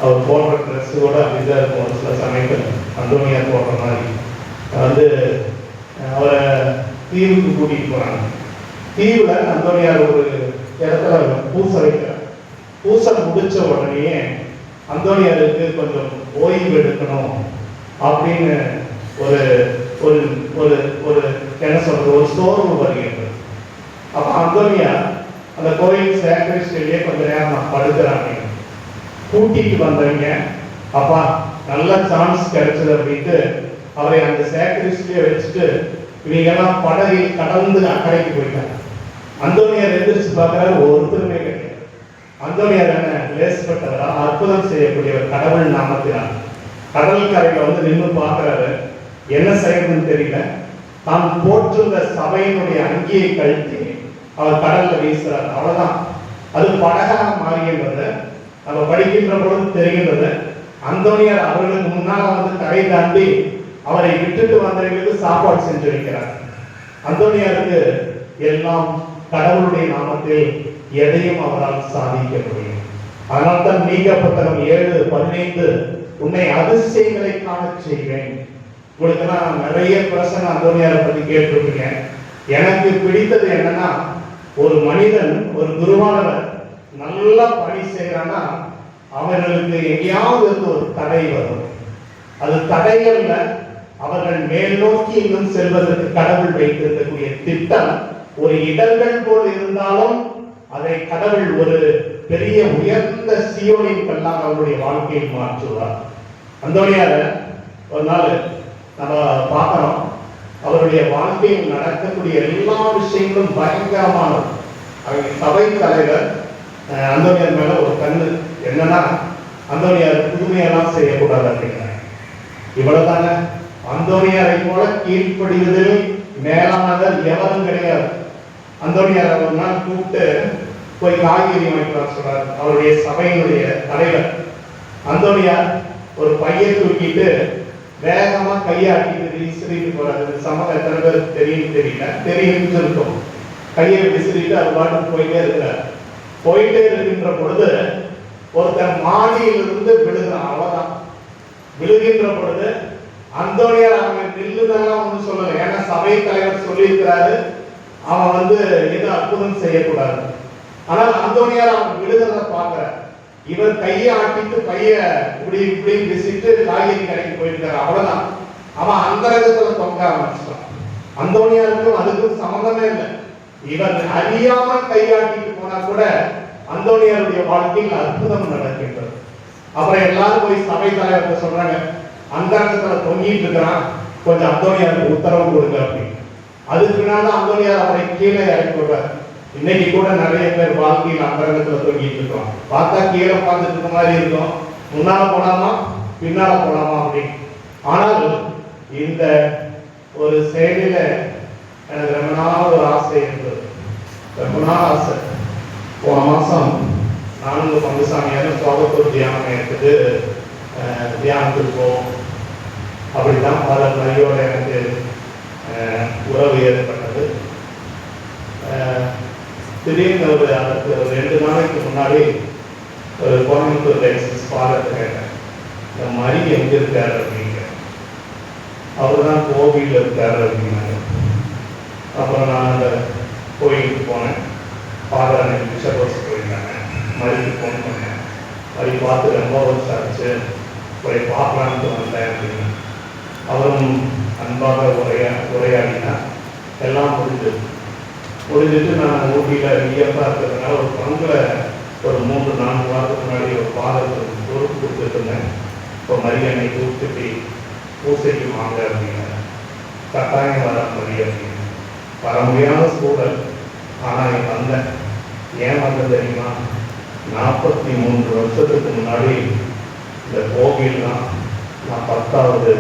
அவர் போடுற ட்ரெஸ்ஸோட அப்படிதான் இருக்கும். ஒரு சில சமயங்கள் அந்தோணியார் போடுற மாதிரி அவரை தீவுக்கு கூட்டிட்டு போறாங்க. தீவுல அந்தோணியார் ஒரு இடத்துல பூசை வைக்கிறார். பூசை முடிச்ச உடனே அந்தோணியாருக்கு கொஞ்சம் ஓய்வு எடுக்கணும் அப்படின்னு ஒரு ஒரு ஒரு ஒரு என்ன சொல்றது, ஒரு சோர்வு வருகின்றது. அப்ப அந்தோணியார் அந்த கோயில் சேக்ரிஸ்டிலேயே கொஞ்ச நேரம் நான் படுக்கிறாங்க. கூட்டிட்டு வந்தவங்க அப்பா நல்ல சான்ஸ் கிடைச்சது அப்படின்ட்டு அவரை அந்த சேக்ரிஸ்டிலே வச்சுட்டு இவங்க எல்லாம் படகில் கடந்து அக்கறைக்கு போயிட்டாங்க. அந்தோணியார் எந்திரிச்சு பார்க்கிறாரு, ஒருத்தருமே கிடையாது. அந்தோணியார் என்ன லேசப்பட்டவரா, அற்புதம் செய்யக்கூடியவர் கடவுள் நாமத்தினார். கடல் கரையில நின்று பார்க்கிறாரு, என்ன செய்யறதுன்னு தெரியல. தான் போற்றிருந்த சபையினுடைய அங்கியை கழட்டி அவர் கடல்ல வீசுறாரு. அவ்வளவுதான், அது படகாக மாறுகின்றது. நம்ம படிக்கின்ற பொழுது தெரிகின்றது, அந்தோணியார் அவர்களுக்கு முன்னால் கரை தாண்டி அவரை விட்டுட்டு வந்தவர்களுக்கு சாப்பாடு செஞ்சு வைக்கிறார். அந்தோணியாருக்கு எல்லாம் கடவுளுடைய நாமத்தில் எதையும் அவரால் சாதிக்க முடியும். அதனால் தான் நீங்க புத்தகம் 7:15 உன்னை அதிசயங்களை காண செய்வேன். உங்களுக்கு நான் நிறைய பிரசங்க அந்தோணியாரை பத்தி கேட்டிருப்பீங்க. எனக்கு பிடித்தது என்னன்னா, ஒரு மனிதன் ஒரு குருவானவர் நல்லா பணி செய்யறான்னா அவர்களுக்கு எங்கேயாவது இருந்து ஒரு தடை வரும். அது தடைகள்ல அவர்கள் மேல் நோக்கி இன்னும் செல்வதற்கு கடவுள் வைத்திருக்கக்கூடிய திட்டம் ஒரு இடர்கள் போல் இருந்தாலும் அதை கடவுள் ஒரு பெரிய உயர்ந்த சீயோனின் கல்லாக அவருடைய வாழ்க்கையில் மாற்றுவார். அந்தோணியார ஒரு நாள் நம்ம பார்க்கிறோம், அவருடைய வாழ்க்கையில் நடக்கக்கூடிய எல்லா விஷயங்களும் பயங்கரமானது. அவங்க சபை தலைவர் அந்தோணியார் மேல ஒரு கண்ணு என்னன்னா, அந்தோணியார் புதுமையெல்லாம் செய்யக்கூடாது அப்படிங்கிறாங்க. இவ்வளவுதாங்க. அந்தோணியாரை போல கீழ்ப்படிவதில் மேலானவர் எவரும் கிடையாது. அந்தோணியாரை ஒரு நாள் கூப்பிட்டு போய் காய்கறி வாங்கிட்டு சொல்றாரு அவருடைய சபையினுடைய தலைவர். அந்தோணியார் ஒரு பையை தூக்கிட்டு வேகமா கையாட்டிட்டு விசிறிட்டு போறாரு. சமூக எத்தனை பேர் தெரியும் தெரியல, தெரியும் இருக்கும். கையை விசிறிட்டு அது பாட்டு போயிட்டே இருக்கிறார். போயிட்டே இருக்கின்ற பொழுது ஒருத்தர் மாடியிலிருந்து விழுகிறான். அவ்வளவுதான். விழுகின்ற பொழுது அந்தோணியார் அவங்க நில்லுதெல்லாம் ஒன்றும் சொல்லலை. ஏன்னா சபை தலைவர் சொல்லியிருக்கிறாரு அவன் எதுவும் அற்புதம் செய்யக்கூடாது. ஆனால் அந்தோணியார் அவன் விழுகிறத பார்க்கிறார். இவர் கையை ஆட்டிட்டு பைய இப்படி இப்படி விசிட்டு காய்கறி கடைக்கு போயிருக்காரு. அவ்வளவுதான். அவன் அந்த இடத்துல தொங்க ஆரம்பிச்சிட்டான். அந்தோணியாருக்கும் அதுக்கும் சம்மந்தமே இல்லை. இவர் அறியாமல் கையாட்டிட்டு போனா கூட அந்தோணியாருடைய வாழ்க்கையில் அற்புதம் நடக்கின்றது. அப்புறம் எல்லாரும் போய் சபை தலைவர்கிட்ட சொல்றாங்க, அந்த இடத்துல தொங்கிட்டு இருக்கிறான், கொஞ்சம் அந்தோணியாருக்கு உத்தரவு கொடுங்க அப்படின்னு. அதுக்கு பின்னால்தான் அந்தோணியார் அவரை கீழே இறக்கி விடுறார். இன்னைக்கு கூட நிறைய பேர் வாழ்க்கையில் அந்த இடத்துல தொங்கிட்டு இருக்கோம். பார்த்தா கீழே உட்கார்ந்துட்டு இருக்க மாதிரி இருக்கும், முன்னால போலாமா பின்னால போலாமா அப்படின்னு. ஆனால் இந்த ஒரு செயலில எனக்கு ரொம்ப நாள் ஒரு ஆசை இருந்தது, ரொம்ப நாள் ஆசை. போன மாசம் நானும் பங்குசாமியாரும் சோகத்தூர் தியானம் எடுத்துட்டு தியானத்துக்கு போவோம். அப்படித்தான் ஃபாதர் மரியோட எனக்கு உறவு ஏற்பட்டது. திடீர்னு அதற்கு 2 நாளைக்கு முன்னாடி ஒரு கோயம்புத்தூர் லைசன்ஸ் ஃபாதர் கேட்டேன், இந்த மரி எங்கே இருக்காரு அப்படிங்க. அவர் தான் கோவிலில் இருக்காரு அப்படின்னாங்க. அப்புறம் நான் அந்த கோயிலுக்கு போனேன். ஃபாதர் அன்னைக்கு பிஷப் ஹவுஸ் போயிருந்தாங்க. மரிக்கு ஃபோன் பண்ணேன். மரி பார்த்து ரொம்ப வருஷம் ஆச்சு, போய் பார்க்கலான்ட்டு வந்தேன் அப்படின்னு. அவரும் அன்பாக உரையாடினார். எல்லாம் முடிஞ்சிட்டு நான் ஊட்டியில் வியப்பாக இருக்கிறதுனால ஒரு பங்கில் ஒரு 3-4 வாரத்துக்கு முன்னாடி ஒரு பாதத்துக்கு பொறுப்பு கொடுத்துட்டு இருந்தேன். இப்போ மரியனை கூப்பிட்டு பூசைக்கு வாங்க அப்படின்னு. கட்டாயம் வர மரி அப்படின்னு. வர முடியாத சூழல். ஆனால் நீ வந்தேன். ஏன் வந்தது தெரியுமா? 43 வருஷத்துக்கு முன்னாடி இந்த கோவில் தான் நான் 10வது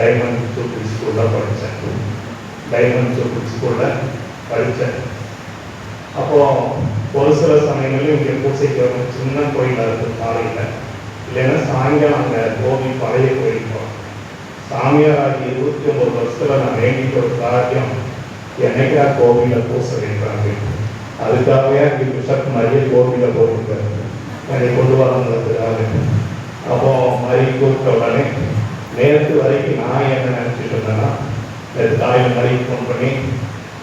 டைமண்ட் ஜூபிலி ஸ்கூலில் படித்தேன். டைமண்ட் ஜூபிலி ஸ்கூலில் படித்தேன். அப்போது ஒரு சில சமயங்களில் இங்கே பூசைக்கு வரும் சின்ன கோயிலாக இருக்குது காலையில், இல்லைன்னா சாயங்காலம் அங்கே கோவில் பழைய கோயில் போகிறோம். சாமியாராகி 29 வருஷத்தில் நான் வேண்டிட்டு ஒரு காரியம், என்னைக்கா கோவிலில் பூசை வைக்கிறாங்க. அதுக்காகவே அங்கே பிஷப் மரிய கோவிலில் போயிருக்காரு என்னை கொண்டு வரதுக்காக. அப்போ மரி கூப்பிட்ட உடனே நேற்று வரைக்கும் நான் என்ன நினச்சிட்டு இருந்தேன்னா, நேற்று காலையில் மரி ஃபோன் பண்ணி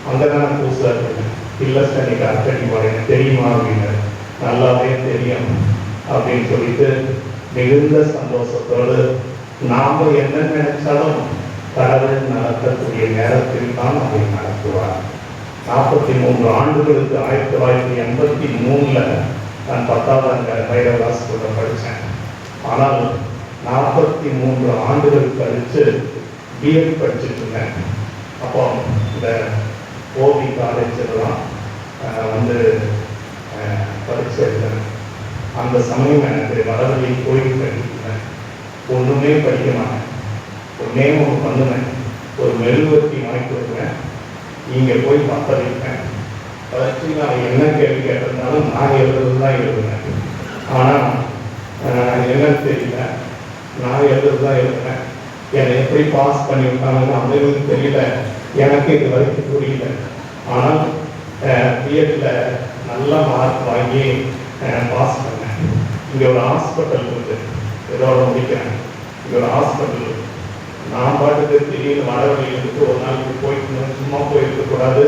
அங்கே தான் பூசை இருக்கேன், இல்லை சார் நீங்கள் அர்த்தடி பாருங்க தெரியுமா அப்படின்னு. நல்லாவே தெரியும் அப்படின்னு சொல்லிட்டு மிகுந்த சந்தோஷத்தோடு நாம் என்ன நினைச்சாலும் கடவுள் நடத்தக்கூடிய நேரத்தில் தான் அதை நடத்துவார். 43 ஆண்டுகளுக்கு 1983 நான் 10வது அங்கே பைரவா ஸ்கூலில் படித்தேன். ஆனால் 43 ஆண்டுகள் கழித்து பிஎட் படிச்சுட்டு இருந்தேன். அப்போ இந்த ஓபி காலேஜில் தான் படிச்சிருந்தேன். அந்த சமயம் எனக்கு வடவழி கோயில் படிக்கிறேன். ஒன்றுமே படிக்க மாட்டேன். ஒன்றே ஒன்று பண்ணுவேன், ஒரு மெழுகுவர்த்தி வாங்கி வருவேன், இங்கே போய் பற்ற வைப்பேன். வச்சு நான் என்ன கேள்வி கேட்டிருந்தாலும் நான் எழுதுறது தான் எழுதுவேன். ஆனால் என்னன்னு தெரியல, நான் எழுதுறது தான் எழுதுவேன். என்னை எப்படி பாஸ் பண்ணி விட்டாங்கன்னு அவங்களுக்கு தெரியல, எனக்கு இது வரைக்கும் புரியல. ஆனால் பிஎட்டில் நல்ல மார்க் வாங்கி பாஸ் பண்ணேன். இங்கே ஒரு ஹாஸ்பிட்டல் இருக்குது, இதோட முடிக்கிறேன். இங்கே ஒரு ஹாஸ்பிட்டல். நான் பாட்டுக்கு திடீர்னு வடவழியிலிருந்து ஒரு நாளைக்கு போயிட்டு சும்மா போயிருக்கக்கூடாது.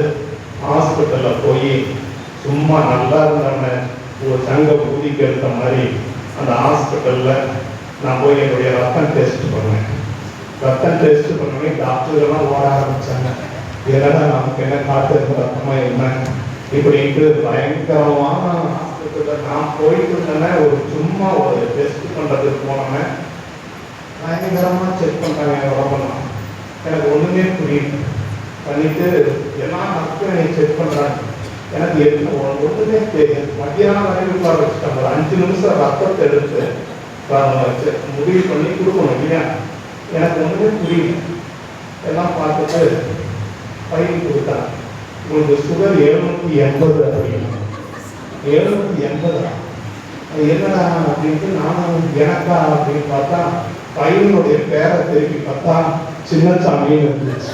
ஹாஸ்பிட்டலில் போய் சும்மா நல்லா இருந்தவன ஒரு சங்க ஊதிக்கு எடுத்த மாதிரி அந்த ஹாஸ்பிட்டலில் நான் போய் என்னுடைய ரத்தம் டெஸ்ட் பண்ணேன். ரத்தம் டெஸ்ட் பண்ணோடனே டாக்டர்கள்லாம் ஓட ஆரம்பித்தாங்க. என்னடா நமக்கு என்ன காட்டு ரத்தமாக என்ன இப்படின்ட்டு பயங்கரமான ஹாஸ்பிட்டலில் நான் போயிட்டு இருந்தேன். ஒரு சும்மா ஒரு டெஸ்ட் பண்ணுறதுக்கு போனேன். பயங்கரமாக செக் பண்ணுறாங்க உடம்பெல்லாம். எனக்கு ஒன்றுமே புரியல. பண்ணிட்டு எல்லாம் நர்ஸும் செக் பண்ணுறாங்க. எனக்கு ஒன்றுமே தெரியாது. மத்தியானம் வரைக்கும் உட்கார வச்சுட்டாங்க. ஒரு 5 நிமிஷம் ரத்தத்தை எடுத்து முடிவு பண்ணி கொடுக்கணும் இல்லையா. எனக்கு ஒன்றுமே புரியல. எல்லாம் பார்த்துட்டு பையன் கொடுத்தாங்க. உங்களுக்கு சுகர் 780 அப்படின்னு. 780 அது என்னடா அப்படின்ட்டு நானும் எனக்கா அப்படின்னு பார்த்தா பையனுடைய பேரை திருப்பி பார்த்தா சின்னசாமின்னு இருந்துச்சு.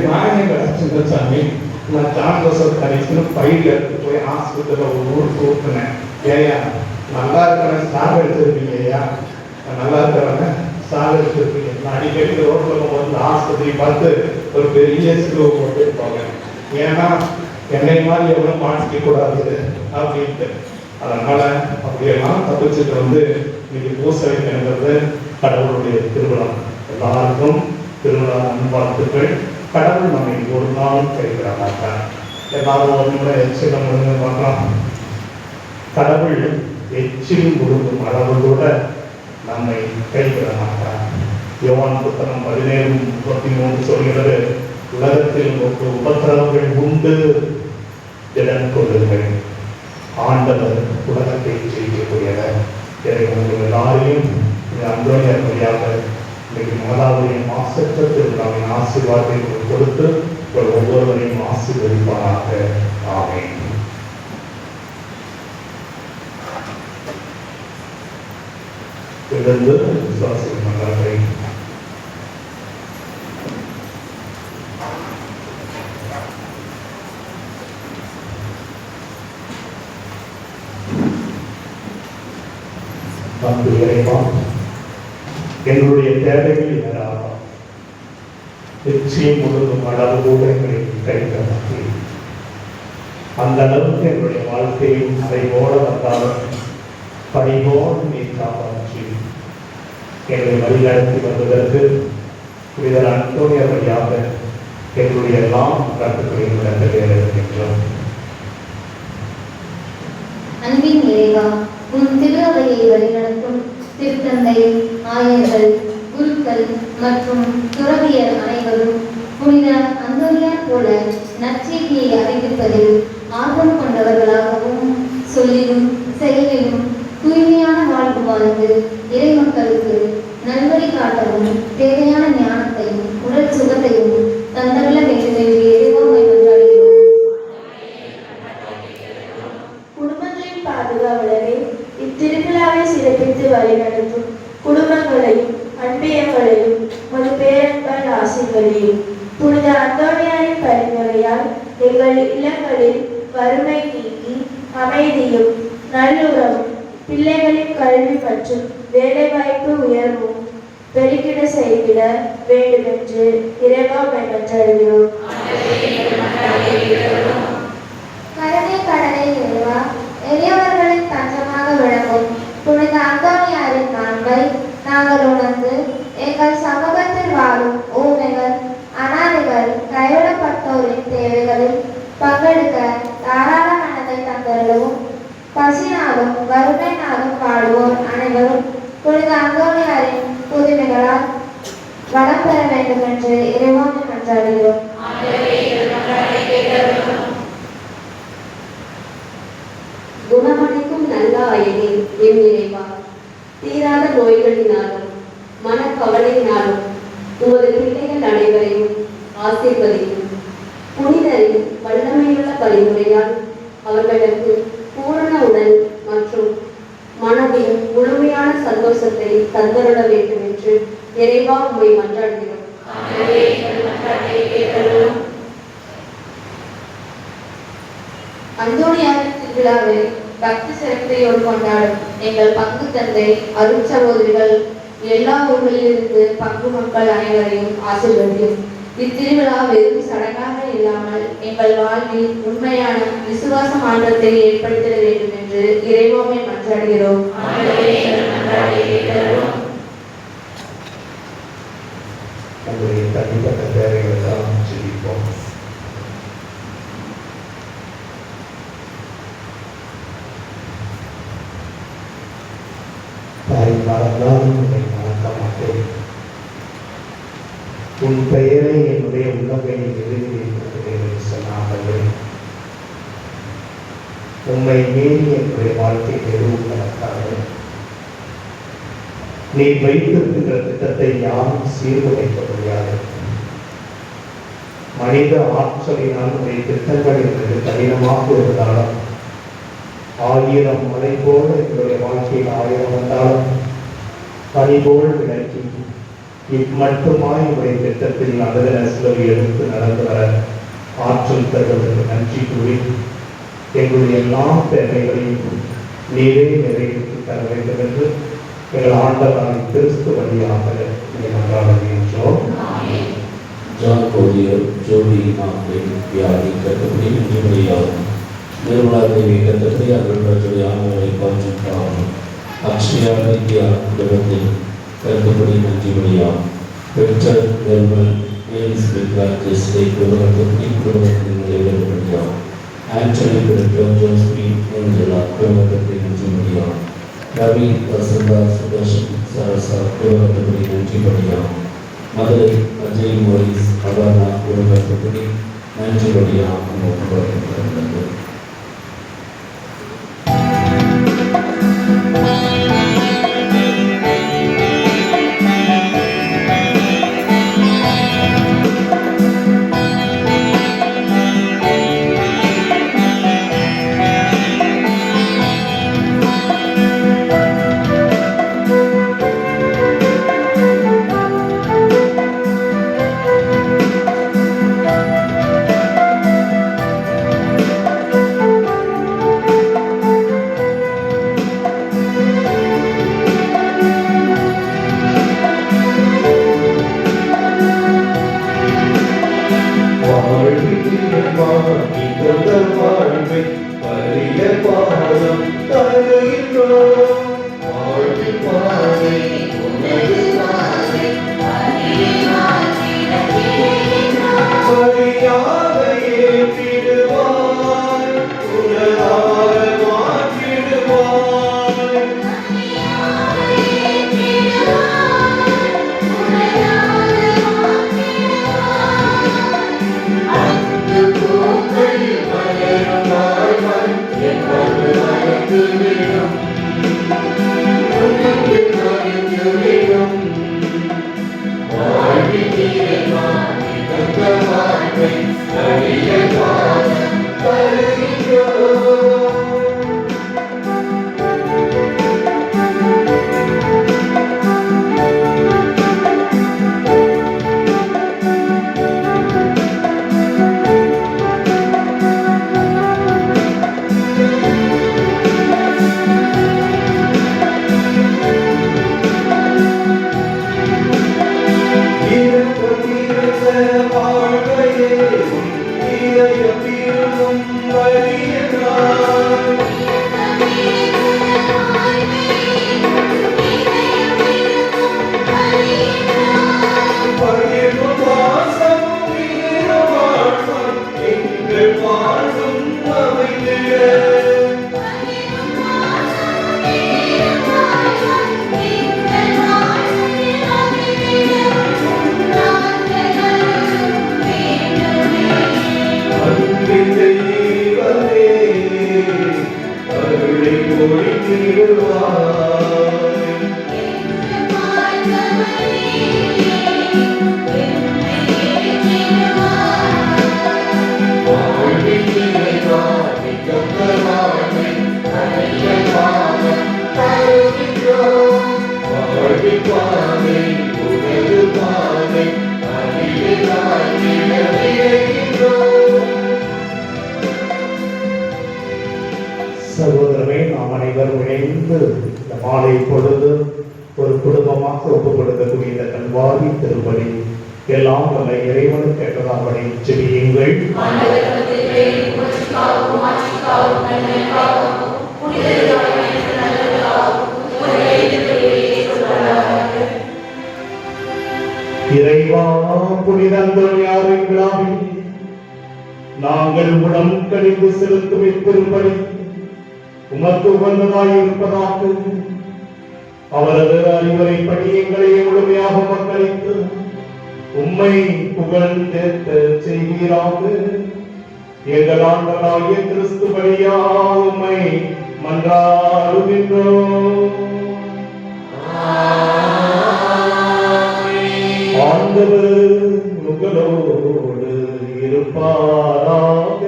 நானே கடை சின்னசாமி. நான் ஜான் ஜோசப் கடைசின்னு பையில் எடுத்து போய் ஹாஸ்பிட்டலில் ஒரு ஊருக்கு ஊற்றுனேன். ஏயா நல்லா இருக்கிறவன் சாக எடுத்துருப்பீங்க, ஐயா நல்லா இருக்கிறவன் சாக எடுத்துருப்பீங்க. நான் அடிக்கடி ரோட்டில் போகும்போது ஆஸ்பத்திரி பார்த்து ஒரு பெரிய ஸ்க்ரூ போட்டு போவேன். ஏன்னா என்னை மாதிரி எவ்வளோ மாட்டிக்க கூடாது அப்படின்ட்டு. அதனால அப்படியெல்லாம் தப்பிச்சுட்டு இன்னைக்கு பூசை வைக்கிறது கடவுளுடைய திருவிழா. எல்லாருக்கும் திருவிழா நண்பாழ்த்துக்கள். கடவுள் நம்மை ஒரு நாளும் கைவிட மாட்டார். எல்லாரும் ஒரு முறை எச்சில் முழுங்க பார்க்கலாம். கடவுள் எச்சில் முழுங்கும் அளவு கூட நம்மை கைவிட மாட்டார். யோவான் புத்தகம் 17:33 சொல்கிறது, உலகத்தில் ஒரு உபத்திரவங்கள் உண்டு, திடன் கொள்ளுங்கள், ஆண்டவர் உலகத்தை ஜெயிக்கக்கூடியவர். இதை உங்கள் எல்லாரையும் இந்த அந்தோனியார் வழியாக இன்னைக்கு மாதாவுடைய மாசற்ற திருவிழாவின் ஆசீர்வாதத்தை கொடுத்து ஒவ்வொருவரையும் ஆசீர்வதிப்பாராக. ஆமென். எழுந்து விசுவாசிகள் மன்றத்தை அன்பு இறைவா, எங்களுடைய தேவைகள் ஏராளம். நிச்சயம் முழுதும் அளவு கூட எங்களை கைத்தரமாக்கி அந்த அளவுக்கு எங்களுடைய வாழ்க்கையும் அறைவோட வந்தாலும் பணிவோடு நீ காப்பாற்றி எங்களை வழிநடத்தி வந்ததற்கு புனிதர் அந்தோனியார் வழியாக எங்களுடைய எல்லாம் கருத்துக்களை நடத்த இருக்கின்றோம். அன்பின் இறைவா, உன் திரு அவையை வழிநடத்தும் திருத்தந்தை, ஆயர்கள், குருக்கள் மற்றும் துறவியர் அனைவரும் புனித அந்தோனியார் போல நற்செய்தியை அறிவிப்பதில் ஆர்வம் கொண்டவர்களாகவும் சொல்லிலும் செயலிலும் தூய்மையான வாழ்வு வாழ்ந்து இறை மக்களுக்கு நல்வழி காட்டவும் தேவையான ஞானத்தையும் உடல் சுகத்தையும் தந்தள்ள வேண்டும் என்று இறைவாமை மன்றாடுகிறோம். குடும்பங்களின் பாதுகாவலரை இத்திருவிழாவை சிறப்பித்து வழிநடத்தும் குடும்பங்களையும் அன்பியங்களையும் ஒரு பேரன்பால் ஆசீர்வதியும். புனித அந்தோனியாரின் பரிந்துரையால் எங்கள் இல்லங்களில் வறுமை நீங்கி அமைதியும் நல்லுறவும் பிள்ளைகளின் கல்வி மற்றும் வேலைவாய்ப்பு உயர்வும் பெருகிட செய்திட வேண்டும் என்று இறைவாமை மன்றாடுகிறோம். கருணை கடலை இறைவா, எளியவர்களின் தஞ்சமாக விளங்கும் புனித அந்தோனியாரின் மாண்பை நாங்கள் உணர்ந்து எங்கள் சமூகத்தில் வாழும் ஊமைகள், அனாதைகள், கைவிடப்பட்டோரின் தேவைகளில் பங்கெடுக்க தாராள மனதை தந்தருளவும். பசினாலும் வறுமையினாலும் வாழுவோர் அனைவரும் புனித அந்தோனியாரின் புதுமைகளால் வளம் பெற வேண்டும் என்று இறைவாமை மன்றாடுகிறோம். குணமளிக்கும் நல்ல அயனே எம் இறைவா, தீராத நோய்களினாலும் மனக்கவலையினாலும் உமது பிள்ளைகள் அனைவரையும் ஆசீர்வதிக்கும். புனிதரின் வல்லமையுள்ள பரிந்துரையால் அவர்களுக்கு பூரண உடல் மற்றும் மனதின் முழுமையான சந்தோஷத்தை தந்தருள வேண்டும் என்று இறைவா உம்மை மன்றாடுகிறோம். அந்தோனியாரின் திருவிழாவை பக்தி சிறப்பையோடு கொண்டாடும் எங்கள் பங்கு தந்தை அருட்சகோதரிகள் எல்லா ஊர்களிலிருந்து பங்கு மக்கள் அனைவரையும் ஆசீர்வதியும். இத்திருவிழா வெறும் சடங்காக இல்லாமல் எங்கள் வாழ்வில் உண்மையான விசுவாச மாற்றத்தை ஏற்படுத்திட வேண்டும் என்று இறைவாமை மன்றாடுகிறோம். உங்களுடைய தனிப்பட்ட தேவைகளெல்லாம் சிரிப்போம். தாய் மறந்தாலும் உன்னை மறக்க மாட்டேன். உன் பெயரை என்னுடைய உள்ளங்கையில் எழுதி வைத்திருக்கிறேன் சொன்னார்களே. உண்மை மீறி என்னுடைய வாழ்க்கை எதுவும் நடக்காது. நீ வைத்திருக்கின்ற திட்டத்தை யாரும் சீர்குலைக்க முடியாது. மனித ஆற்றலினால் உடைய திட்டங்கள் என்பது கடினமாக இருந்தாலும் 1000 மலை போல எங்களுடைய வாழ்க்கையில் 1000 வந்தாலும் பனி போல் விளக்கி மட்டுமாய் உடைய திட்டத்தில் நகர சிலவை எடுத்து நடந்து வர ஆற்றல் தருவதற்கு நன்றி கூறி எங்களுடைய எல்லா தேவைகளையும் நீரே நிறைவேற்றி தர வேண்டும் என்று எங்கள் ஆண்டவரான கிறிஸ்து வழியாக நன்றாடுகின்றோம். ஜான் கோதியர் ஜோடி நாட்களின் வியாதி கருத்துப்படி நன்றிமொழியாகும். நிர்மலா தேவி கருத்துப்படி அருள்ராஜுடைய ஆண்களை பாய்ச்சின்றாகும். அக்ஷயா வித்யா குடும்பத்தில் கருத்துப்படி நன்றிமொழியாகும். பெற்றர் நிர்மல் மேரிஸ் வித்யா ஜெஸ்டை குடும்பத்திற்கு குடும்பத்தில் நிறைவேற்றப்படியாகும். ஆண்டனி பெற்றோர் ஜோஸ்பின் ஏஞ்சலா குடும்பத்திற்கு நன்றிமொழியாகும். ரவி வசந்தா சுதர்ஷன் சரசா குடும்பத்திற்கு நன்றிமொழியாகும். மதுரை அஜய் மோரிஸ் அபர்ணா குடும்பத்திற்கு நன்றிமொழியாகும். ஒப்புக்கொள்ளப்பட்டுள்ளது. சகோதரமே, நாம் அனைவரும் இணைந்து இந்த மாலை பொழுது ஒரு குடும்பமாக ஒப்புக் கொடுக்கக்கூடிய இந்த கல்வாரி திருப்பலி எல்லாம் வல்ல இறைவனுக்கு கேட்டதாபடி ஜெபியுங்கள். இறைவா, புனித அந்தோனியாரின் விழாவில் நாங்கள் உடம் கழிந்து செலுத்தும் இத்திருப்பலி உமக்கு உகந்ததாய் இருப்பதாக அவரது அறிவுரைப்படி எங்களை முழுமையாக மக்களித்து உம்மை புகழ்ந்தேத்த செய்வீராக. எங்கள் ஆண்டவராகிய கிறிஸ்து வழியாக உம்மை மன்றாடுகின்றோம். ஆண்டவர் உங்களோடு இருப்பாராக.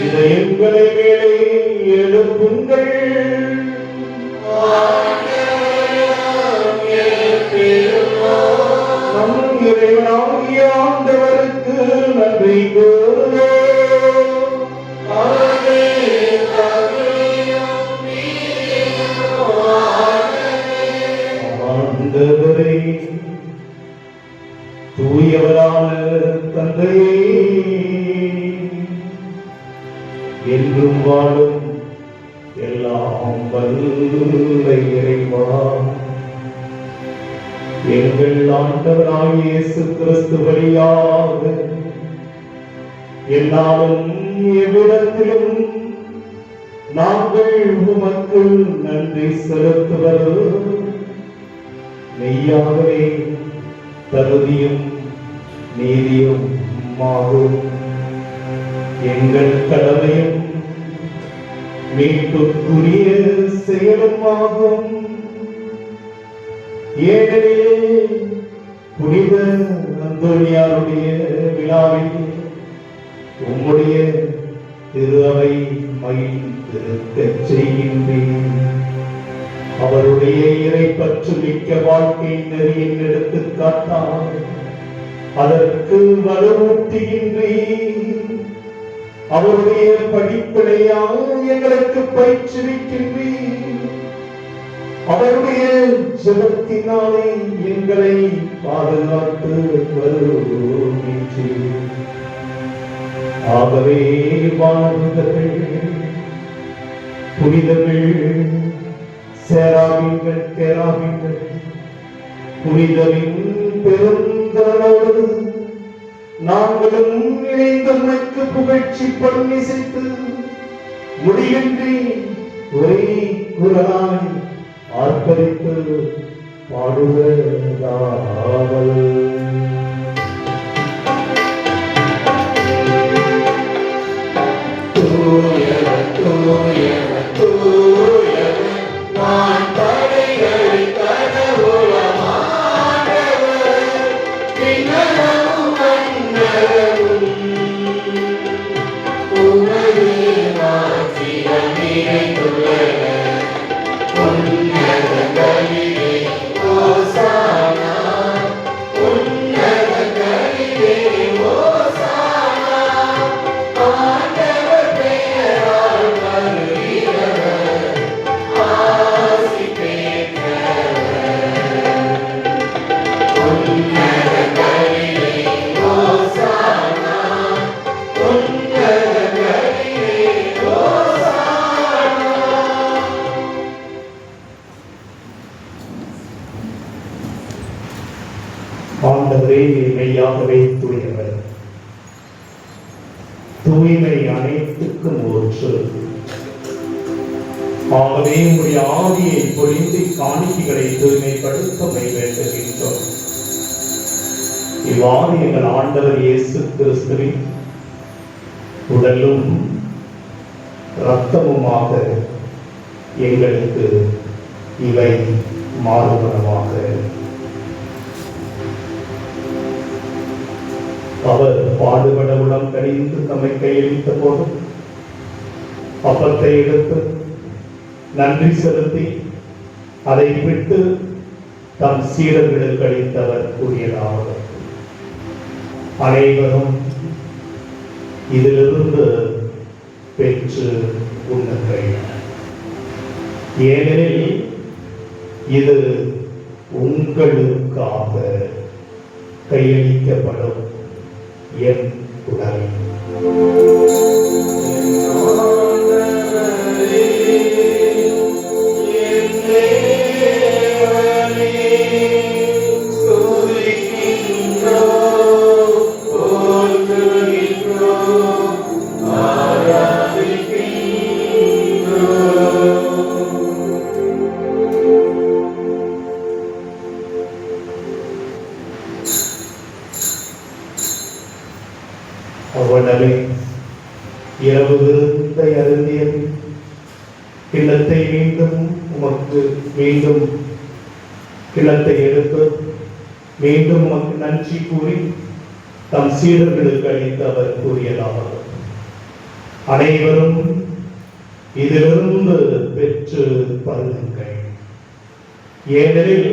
இதயங்களை மேலே எழுப்புங்கள். நம் இறைவனாகிய ஆண்டவருக்கு நன்றி கூறுவோம். ஆண்டவரே, தூயவரான தந்தையே, என்றும் வாழும் எல்லாம் வல்ல இறைவா, எங்கள் ஆண்டவராகிய இயேசு கிறிஸ்து வழியாக என்னாலும் எவ்விடத்திலும் நாங்கள் உமக்கு நன்றி செலுத்துவது மெய்யாகவே தகுதியும் நீதியும் ஆகும். எங்கள் கடமையும் மீட்புக்குரிய செயலுமாகும். ஏனெனில் புனித அந்தோனியாருடைய விழாவில் உம்முடைய திரு அவை மகிழ்ந்திருக்கச் செய்கின்றேன். அவருடைய இறைப்பற்று மிக்க வாழ்க்கை நெறியின் எடுத்துக்காட்டால் அதற்கு வலுவூட்டுகின்றேன். அவருடைய படிப்பினையால் எங்களுக்கு பயிற்றுவிக்கின்றேன். அவருடைய ஜெபத்தினாலே எங்களை பாதுகாத்து வருகின்ற ஆகவே வாழ்ந்தவர்கள் புனிதர்கள் சேராபீன்கள் கேராபீன்கள் புனிதரின் பெருந்தனோடு நாங்களும் இணைந்தமைக்கு புகழ்ச்சி பண்ணிசைத்து முடியின்றி ஒரே குரலாய் ஆர்ப்பரித்து பாடுவதாவது. தூயவர் தூயவர் தூயவர் வான்படைகளின் கடவுளமானவர் விண்ணகமும் மண்ணகமும் உமது மாட்சியால் நிறைந்துள்ளன. உன்னதங்களிலே ஓசானா உன்னதங்களிலே ஓசானா ஆண்டவர் பெயரால் வருகிறவர் ஆசி பெற்றவர். உன்னதங்களிலே ஓசானா உன்னதங்களிலே ஓசானா. ஆண்டவரே மெய்யாகவே தூயவர், தூய்மை அனைத்துக்கும் ஊற்று. ஆகவே உடைய ஆவியை பொழிந்து காணிக்கைகளை தூய்மைப்படுத்த வேண்டுகின்றோம். இவ்வாறு எங்கள் ஆண்டவர் இயேசு கிறிஸ்துவின் உடலும் இரத்தமுமாக எங்களுக்கு இவை மாறுபடமாக. அவர் பாடுபட உளம் கடிந்து தம்மை கையளித்த போது அப்பத்தை எடுத்து நன்றி செலுத்தி அதை விட்டு தம் சீடர்களுக்கு அளித்தவர் கூறியதாவது: அனைவரும் இதிலிருந்து பெற்று உண்ணுங்கள், ஏனெனில் இது உங்களுக்காக கையளிக்கப்படும் என் உடல். அவ்வளவே இரவு விருந்தை அருந்தியது கிண்ணத்தை மீண்டும் கிண்ணத்தை எடுத்து மீண்டும் உமக்கு நன்றி கூறி தம் சீடர்களுக்கு அளித்து அவர் கூறியதாவது: அனைவரும் இதிலிருந்து பெற்று பருகுங்கள், ஏனெனில்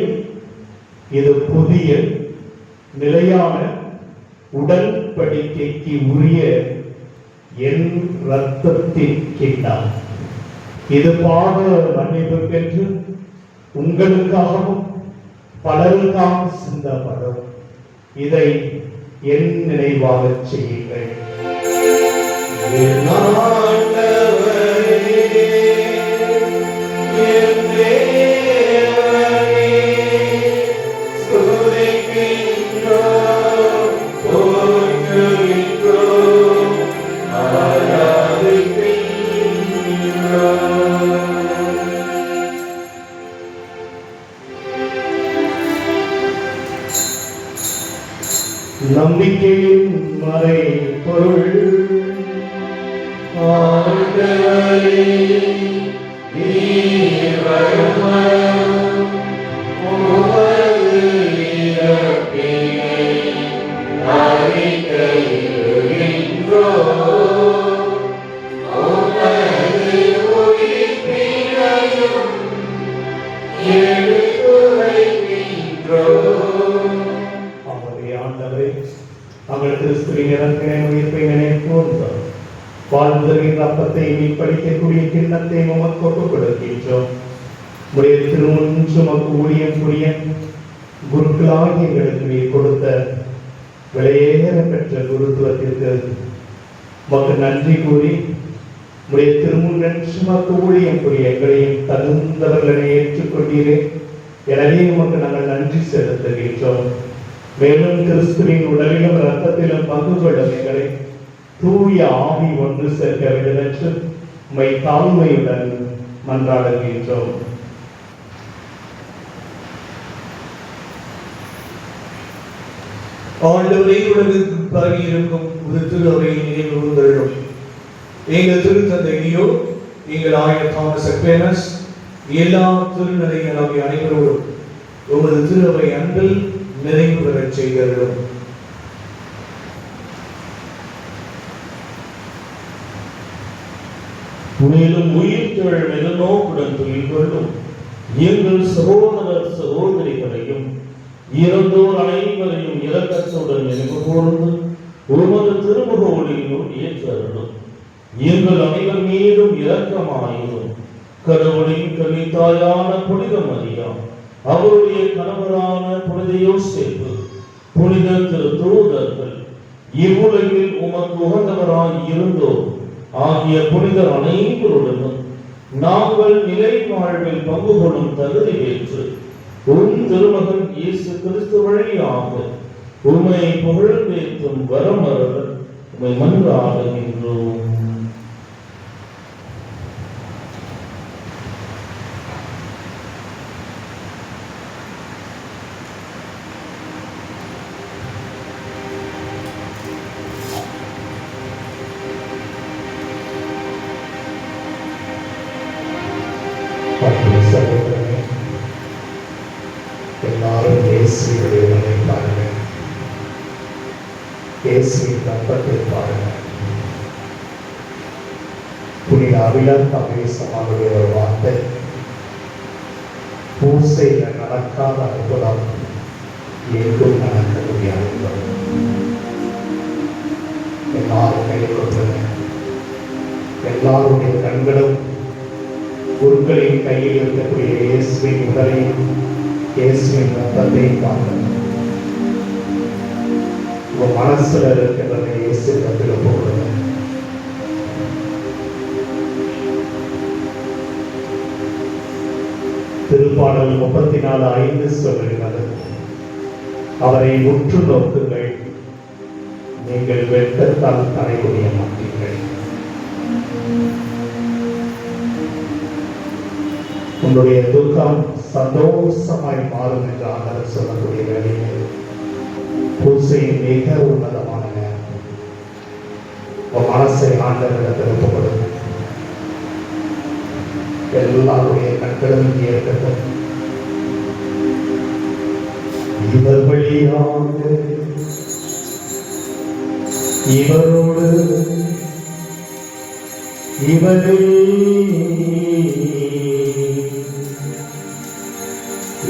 இது புதிய நிலையான உடன்படிக்கைக்கு உரிய என் இரத்தத்தின் கிண்ணம். இது பாவ மன்னிப்புக்கென்று உங்களுக்காகவும் பலருக்காக சிந்தப்படும். இதை என் நினைவாக செய்யுங்கள். நம்பிக்கையின் மறை பொருள் வாழ்வதற்கின்ற அப்பத்தை நீ படிக்கக்கூடிய கிண்ணத்தை உமக்கு ஒப்புக் கொடுக்கின்றோம். உடைய திருமுன் சுமக்கு ஊழியம் புரிய குருக்களாகி எங்களுக்கு நீ கொடுத்த விலையேற பெற்ற குருத்துவத்திற்கு உமக்கு நன்றி கூறி உடைய திருமுன் சுமக்கு ஊழியம் புரிய எங்களையும் தகுந்தவர்களை ஏற்றுக்கொண்டீரே. எனவே உமக்கு நாங்கள் நன்றி செலுத்துகின்றோம். மேலும் கிறிஸ்துவின் உடலிலும் இரத்தத்திலும் பங்கு கொள்ளும் எங்களை தூய ஆவி ஒன்று சேர்க்க வேண்டும் என்று உம்மை தாழ்மையுடன் மன்றாடுகின்றோம். ஆண்டவரே, உலகிற்கு பரவி இருக்கும் ஒரு திருவையை நினைவுறும் எங்கள் திருத்தந்தையோ எங்கள் ஆயர் தாமஸ் அக்வேனஸ் எல்லா திருநிலைகளாகிய அனைவரோடும் உமது திருவை அன்பில் நிறைவு பெறச் செய்கிறோம். மேலும் உயிர் திகழ் எதிர்நோக்குடன் துயில் கொள்ளும் எங்கள் சகோதரர் சகோதரிகளையும் இறந்தோர் அனைவரையும் இரக்கத்துடன் நினைவு கூர்ந்து உமது திருமுக ஒளியினுள் ஏற்றருளும். எங்கள் அனைவர் மீதும் இரக்கமாயிரும். கடவுளின் கன்னித்தாயான புனித மரியா, அவருடைய கணவரான புனித யோசேப்பு, புனித திரு தூதர்கள், இவ்வுலகில் உமக்கு உகந்தவராய் இருந்தோர் ஆகிய புனிதர் அனைவருடனும் நாங்கள் நிலை வாழ்வில் பங்கு கொள்ளும் தகுதி பெற்று உம் திருமகன் இயேசு கிறிஸ்து வழியாக உம்மை புகழ்ந்தேத்தும் வரம் அருள உம்மை மன்றாடுகின்றோம். சகோதரனே, எல்லாரும் இயேசுவை பாருங்க, இயேசுவின் ரத்தத்தை பாருங்க. புனித அபிலன் தமேசமானுடைய ஒரு வார்த்தை, பூசையில நடக்காத அற்புதம் எங்கும் நடக்க முடியாது. எல்லாரும் கை கொடுத்துங்க. எல்லாருடைய கண்களும் குருக்களின் கையில் இருக்கக்கூடிய இயேசுவின் உடலையும் இயேசுவின் ரத்தத்தையும் பார்க்கணும். உங்க மனசுல இருக்கிறத இயேசு ரத்தத்தில் போடுங்க. திருப்பாடல் 34:5 சொல்லுகிறது, அவரை உற்று நோக்குங்கள், நீங்கள் வெட்கத்தால் தலைமுடிய மாட்டீர்கள். உன்னுடைய துக்கம் சந்தோஷமாய் மாறும் என்று ஆண்டவர் சொல்லக்கூடிய வேலையில் பூசையின் மிக உன்னதமான நேரம். உன் மனசை ஆண்டவரிடத்தில் ஒப்புக்கொடுங்க. எல்லாருடைய கண்களும் இங்கே இருக்கட்டும். இவர் வழியாக இவரோடு இவரில்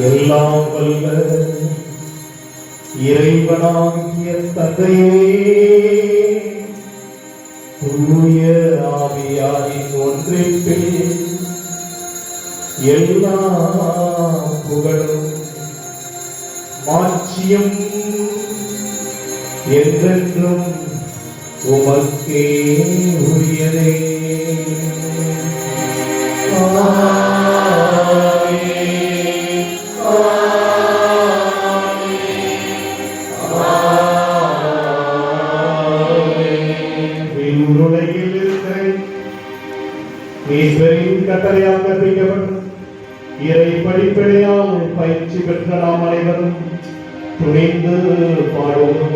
எல்லாம் வல்ல இறைவனாகிய தந்தையே, தூய ஆவியாரின் ஒன்றிப்பில் எல்லா புகழும் மாட்சியும் என்றென்றும் உமக்கே உரியதே. கட்டளையாக கற்பிக்கப்படும் இறை படிப்படையால் பயிற்சி பெற்ற நாம் அனைவரும் துணிந்து பாடுவோம்.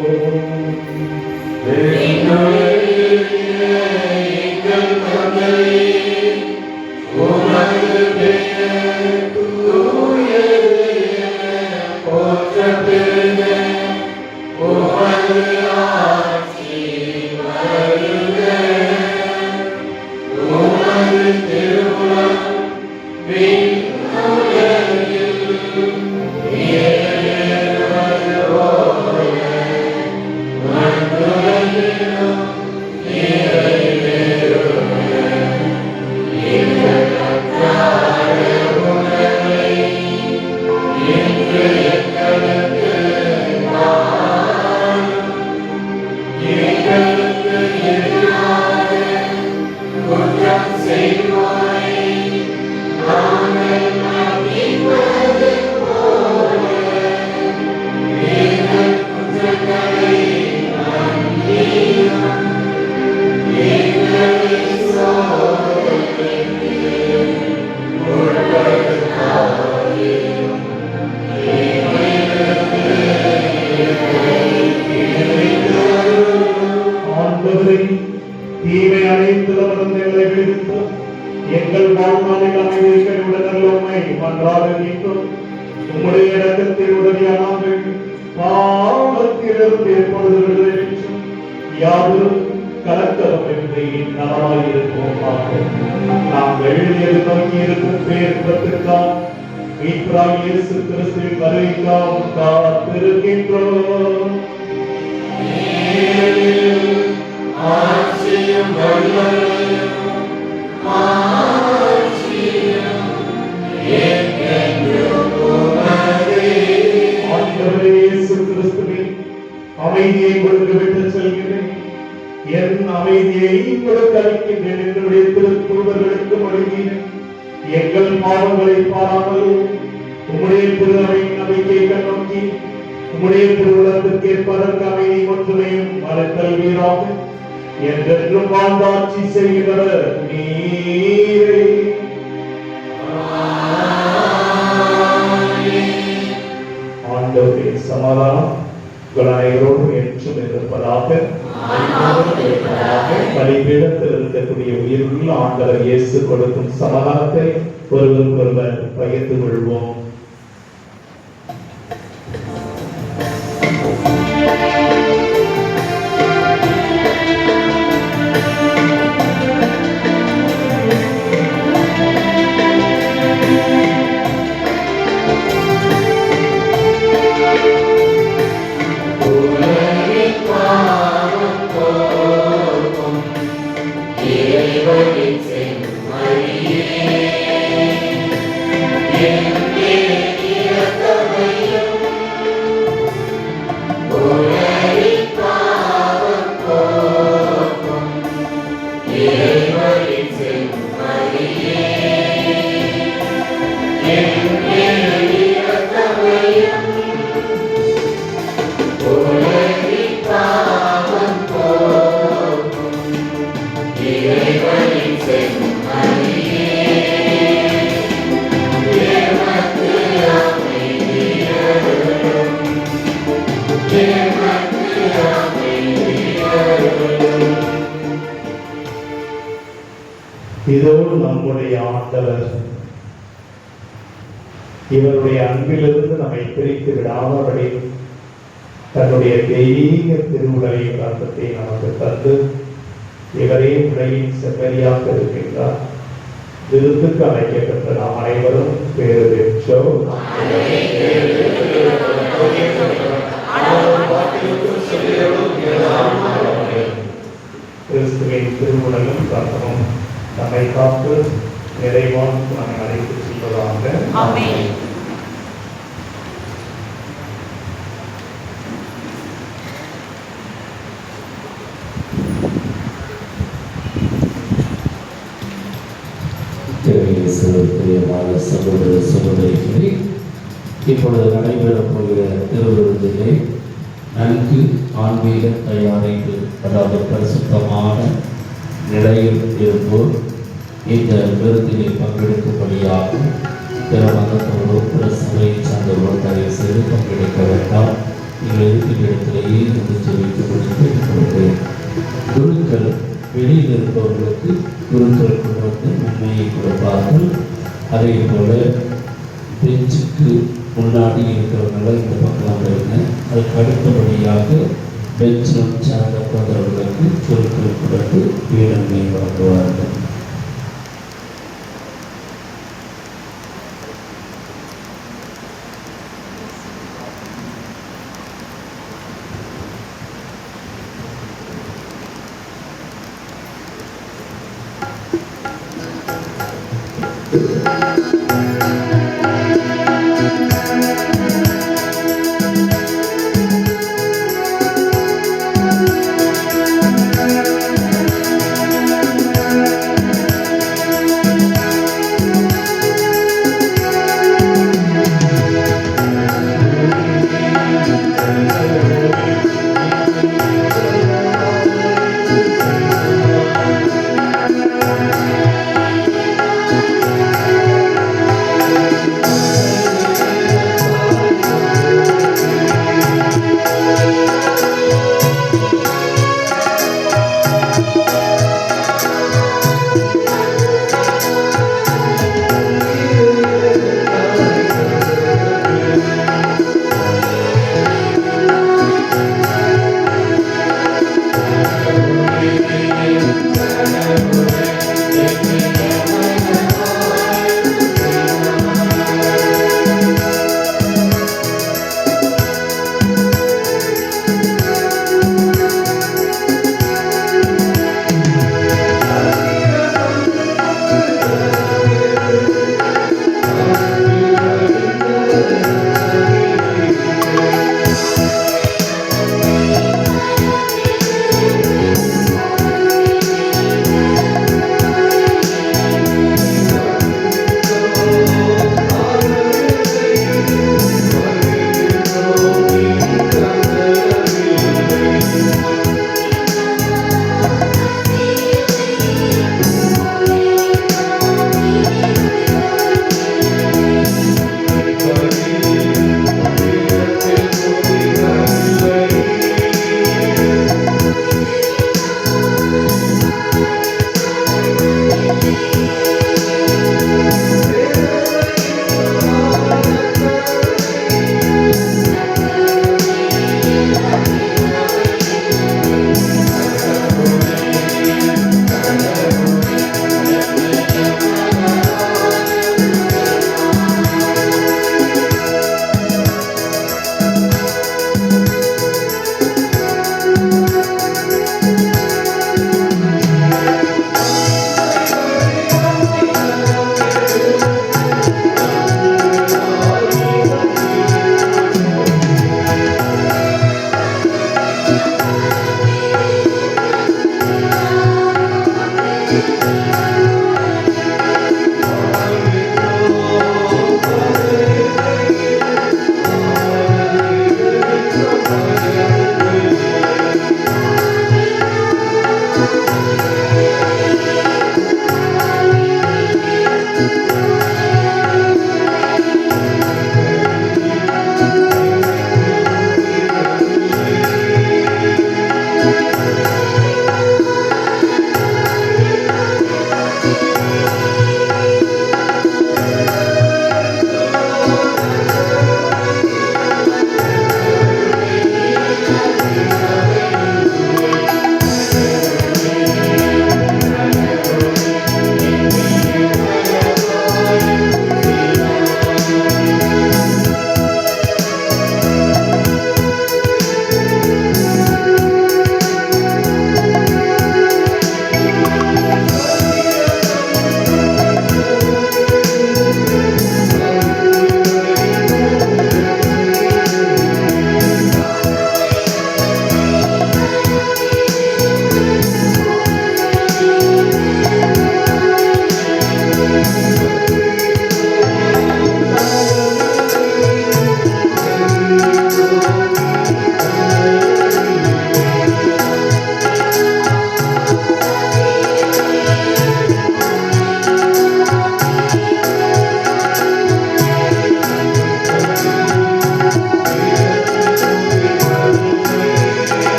Yeah. வாழ்நாளில் அமைதியை உடனே மன்றாடுகின்றோம். உம்முடைய இடத்தில் உதவியாக நாங்கள் பாவத்திலிருந்து எப்பொழுது யாரும் கலக்கமின்றி நலமாயிருப்போமாக. நாங்கள் நோக்கி இருக்கும் பேருக்காக மீட்பராகிய இயேசு கிறிஸ்துவின் வருகைக்காக காத்திருக்கின்றோம். அமைதியை கொடுத்து விட்டு செல்கிறேன், என் அமைதியை கொடுத்து அளிக்கின்றேன் என்னுடைய திருத்தூதர்களுக்கு மொழிகிறேன். எங்கள் பாவங்களை பாராமல் உம்முடைய திருவையின் நம்பிக்கை கண்ணோக்கி உம்முடைய திருவுள்ளத்திற்கு ஏற்பதற்கு அமைதி ஒற்றுமையும் மறைத்தல் வீராக என்றென்றும் வாழ்ந்தாட்சி செய்கிறவர் நீரே. ஆண்டவரே சமாதானம் அனைவரோடும் என்றும் இருப்பதாக. பலிபீடத்தில் இருக்கக்கூடிய உயிருள்ள ஆண்டவர் இயேசு கொடுக்கும் சமாதானத்தை ஒருவருக்கொருவர் பகிர்ந்து கொள்வோம். இதோடு நம்முடைய ஆண்டவர் இவருடைய அன்பிலிருந்து நம்மை பிரித்து விடாமபடி தன்னுடைய தெய்வீக திருவுலகின் அர்த்தத்தை நமக்கு தந்து இவரே உலகின் செம்மறியாக இருக்கின்றார். விருந்துக்கு அழைக்கப்பட்ட நாம் அனைவரும் பேறு பெற்றோம். கிறிஸ்துவின் திருவுலகம் தர்மம் நம்மை காத்து நிறைவான நம்மை அழைத்து செல்வதாக. ஆமென். சகோதர சகோதரிகளை இப்பொழுது நடைபெறப் போகிற திருவிருந்திலே நன்கு ஆன்மீக தயாரிப்பு, அதாவது பரிசுத்தமான நிலையில் இருப்போர் இந்த விருந்திலே பங்கெடுக்கும்படியாக திருமணத்தோடு பிற சபையை சார்ந்தவர்கள் தயவு செய்து பங்கெடுக்க வேண்டாம். நீங்கள் இருக்கிற இடத்திலேயே இருந்து ஜெபிக்கும்படி கேட்டுக்கொள்கிறேன். குருக்கள் வெளியில் இருப்பவர்களுக்கு குருக்கள் கொண்டு வந்து உண்மையை கொடுப்பார்கள். அதே போல பெஞ்சுக்கு முன்னாடி இருக்கிறவங்கள இந்த பக்கம் இருங்க. அதுக்கு அடுத்தபடியாக பெஞ்சிலும் சார்ந்த உட்கார்ந்தவர்களுக்கு குருக்கள் கொடுத்து வீரன்மை வழங்குவார்கள்.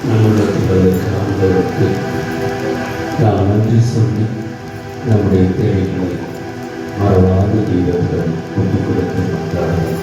நம்முள்ளத்திற்கு ஆண்டவருக்கு நாம் நன்றி சொல்லி நம்முடைய தேவைகளை மறவாத தெய்வங்கள் ஒன்று கொடுத்து வந்தார்கள்.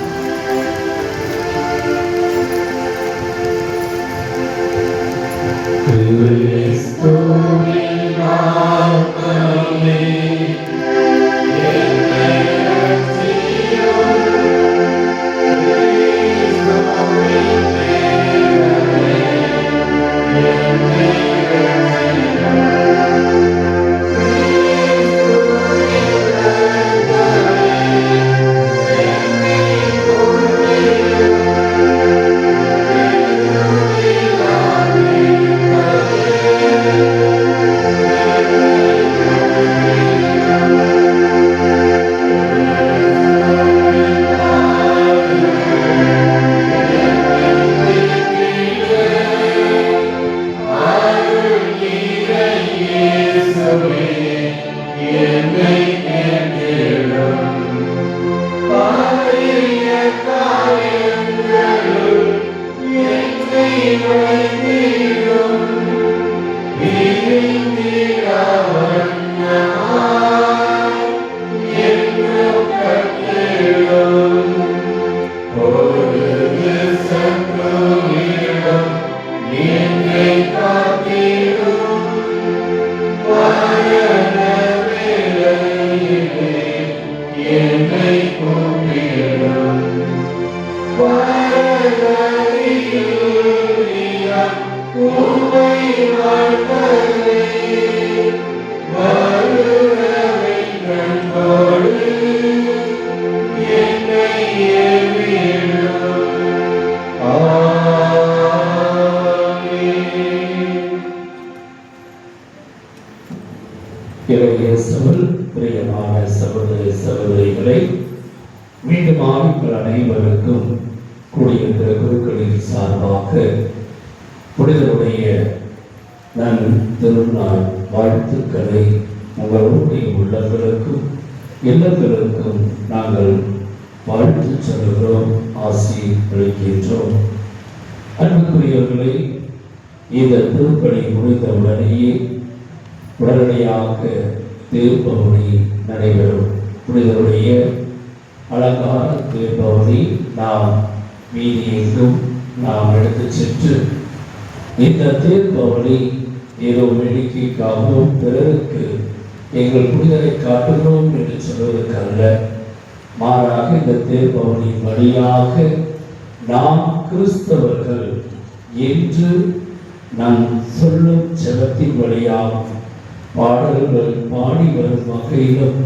பிரியமான சகோதர சகோதரிகளை மீண்டும் ஆவிகள் அனைவருக்கும் கூடியிருக்கிற குருக்களின் சார்பாக புனிதருடைய நன் திருநாள் வாழ்த்துக்களை உங்களுடைய உள்ளங்களுக்கும் இல்லங்களுக்கும் நாங்கள் வாழ்த்து சொல்கிறோம், ஆசி அளிக்கின்றோம். அன்புக்குரியவர்களை, இந்த திருப்பணி முடிந்தவுடனேயே உடனடியாக திருப்பவனி நடைபெறும். புனிதருடைய அலங்கார திருப்பவனி நாம் வீதி எங்கும் நாம் எடுத்து சென்று இந்த திருப்பவனி ஏதோ வேடிக்கைக்காகவும் பிறருக்கு எங்கள் புனிதரை காட்டுகிறோம் என்று சொல்வதற்கு அல்ல, மாறாக இந்த திருப்பவனி வழியாக நாம் கிறிஸ்தவர்கள் என்று நாம் சொல்லும் ஜெபத்தின் வழியாகும் பாடல்கள் பாடி வரும் வகையிலும்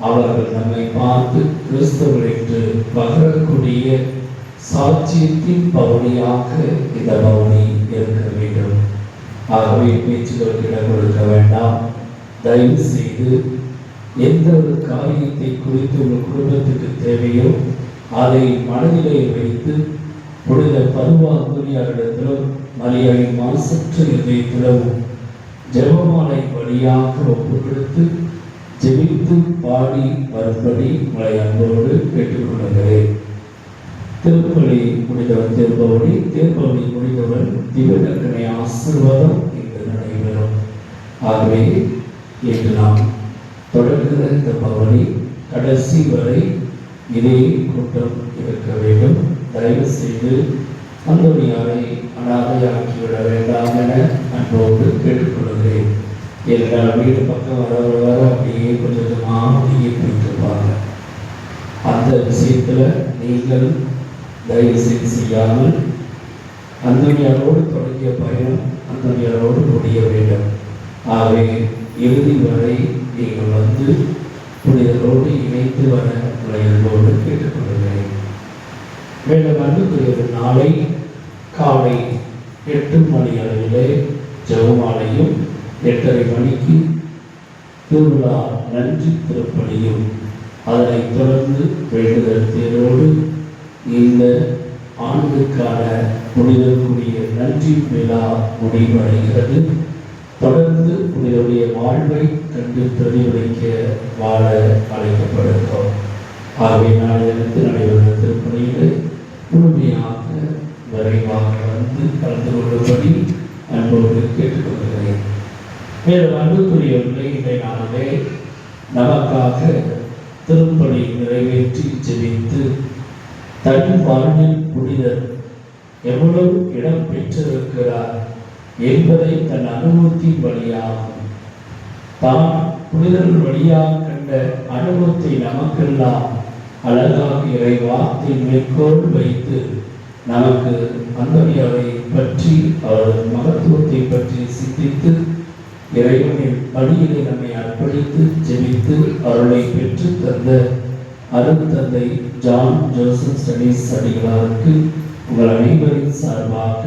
அவர்கள் நம்மை பார்த்து கிறிஸ்தவர் என்று பகரக்கூடிய சாட்சியத்தின் பகுதியாக இந்த பகுதி இருக்க வேண்டும். ஆகவே பேச்சுகளுக்கு இடம் கொடுக்க வேண்டாம். தயவு செய்து எந்த ஒரு காரியத்தை குறித்து உங்கள் குடும்பத்துக்கு தேவையோ அதை மனதிலே வைத்து புனித பருவாங்குரியாரிடத்திலும் மரியாதை மாசற்ற இதயத்திலும் ஜெபமாலை வழியாக ஒப்பு கொடுத்து ஜெபித்து பாடி வரும்படி உங்களை அன்போடு கேட்டுக்கொள்கிறேன். திருப்பலி முடிந்தவன் திருப்பலி முடிந்தவன் திவ்யதர்க்கனை ஆசீர்வாதம் இங்கு நடைபெறும். ஆகவே இன்று நாம் தொடர்கிற இந்த பவனி கடைசி வரை இதே கூட்டம் இருக்க வேண்டும். தயவு செய்து அந்தோனியாரை அனாதையாக்கிவிட வேண்டாம் என அன்போடு கேட்டுக்கொள்கிறேன். எல்லா வீடு பக்கம் வர அப்படியே கொஞ்சம் ஒதுங்கி போயிட்டுருப்பாங்க. அந்த விஷயத்தில் நீங்கள் தயவு செய்து செய்யாமல் அந்தோனியாரோடு தொடங்கிய பயணம் அந்தோனியாரோடு முடிய வேண்டும். ஆகவே இறுதி வரை நீங்கள் வந்து புனிதரோடு இணைத்து வர உரையோடு கேட்டுக்கொள்கிறேன். மேலும் அன்புக்குரிய நாளை காலை 8 மணி அளவிலே ஜெபமாலையும் 8:30 மணிக்கு திருவிழா நன்றி திருப்பலியும் அதனைத் தொடர்ந்து வேண்டுதல் தேரோடு இந்த ஆண்டுக்கான புனிதருக்குரிய நன்றி விழா முடிவடைகிறது. தொடர்ந்து புனிதருடைய வாழ்வை கண்டு பிரதிபலிக்க வாழ அழைக்கப்படுகிறோம். ஆகவே நாளிலிருந்து நடைபெறும் திருப்பணிகளை முழுமையாக விரைவாக வந்து கலந்து கொள்ளும்படி அன்போடு கேட்டுக்கொள்கிறேன். மேலும் அன்புக்குரியவர்களை இன்றைய நாளிலே நமக்காக திருப்பணி நிறைவேற்றி ஜெபித்து தன் வாழ்வில் புனிதர் எவ்வளவு இடம் பெற்றிருக்கிறார் என்பதை தன் அனுபவத்தின் வழியாகும் தான் புனிதர்கள் வழியாக கண்ட அனுபவத்தை நமக்கெல்லாம் அழகாக இறைவார்த்தை மேற்கோள் வைத்து நமக்கு அந்தோனியாரை பற்றி அவரது மகத்துவத்தை பற்றி சிந்தித்து இறைவனின் வழியிலே நம்மை அர்ப்பணித்து ஜெபித்து அருளை பெற்று தந்த அருட்தந்தை ஜான் ஜோசப் ஸ்டடீஸ் அடிகளாருக்கு உங்கள் அனைவரின் சார்பாக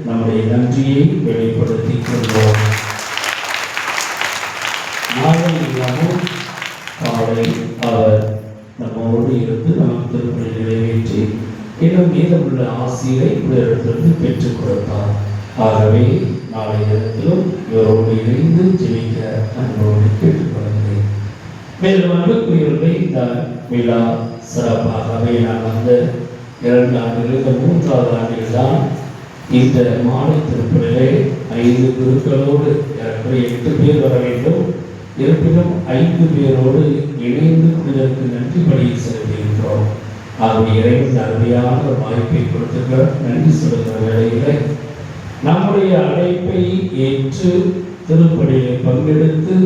நம்முடைய நன்றியை வெளிப்படுத்திக் கொள்வோம். நாளை இல்லாமல் காலை அவர் நம்மோடு இருந்து நமக்கு திருப்பணி நிறைவேற்றி இன்னும் மீதமுள்ள ஆசிரை இவரிடத்திலிருந்து பெற்றுக் கொடுத்தார். ஆகவே நாளை தினத்திலும் இவரோடு இணைந்து ஜெபிக்க அன்போடு கேட்டுக்கொள்கிறேன். மேலும் அன்புக்குரியவர்களை இந்த விழா சிறப்பாகவே நான் வந்த 2 ஆண்டுகள் 3வது ஆண்டில் தான் இந்த மாலை திருப்பலிலே 5 குருக்களோடு 8 பேர் வர வேண்டும். இருப்பினும் 5 பேரோடு இணைந்து புனிதருக்கு நன்றி பலியை செலுத்தியிருக்கிறோம். ஆகவே இறைவன் அருமையான வாய்ப்பை கொடுத்திருக்கிற நன்றி சொல்லுகிற வேளையிலே நம்முடைய அழைப்பை ஏற்று திருப்பலியை பங்கெடுத்து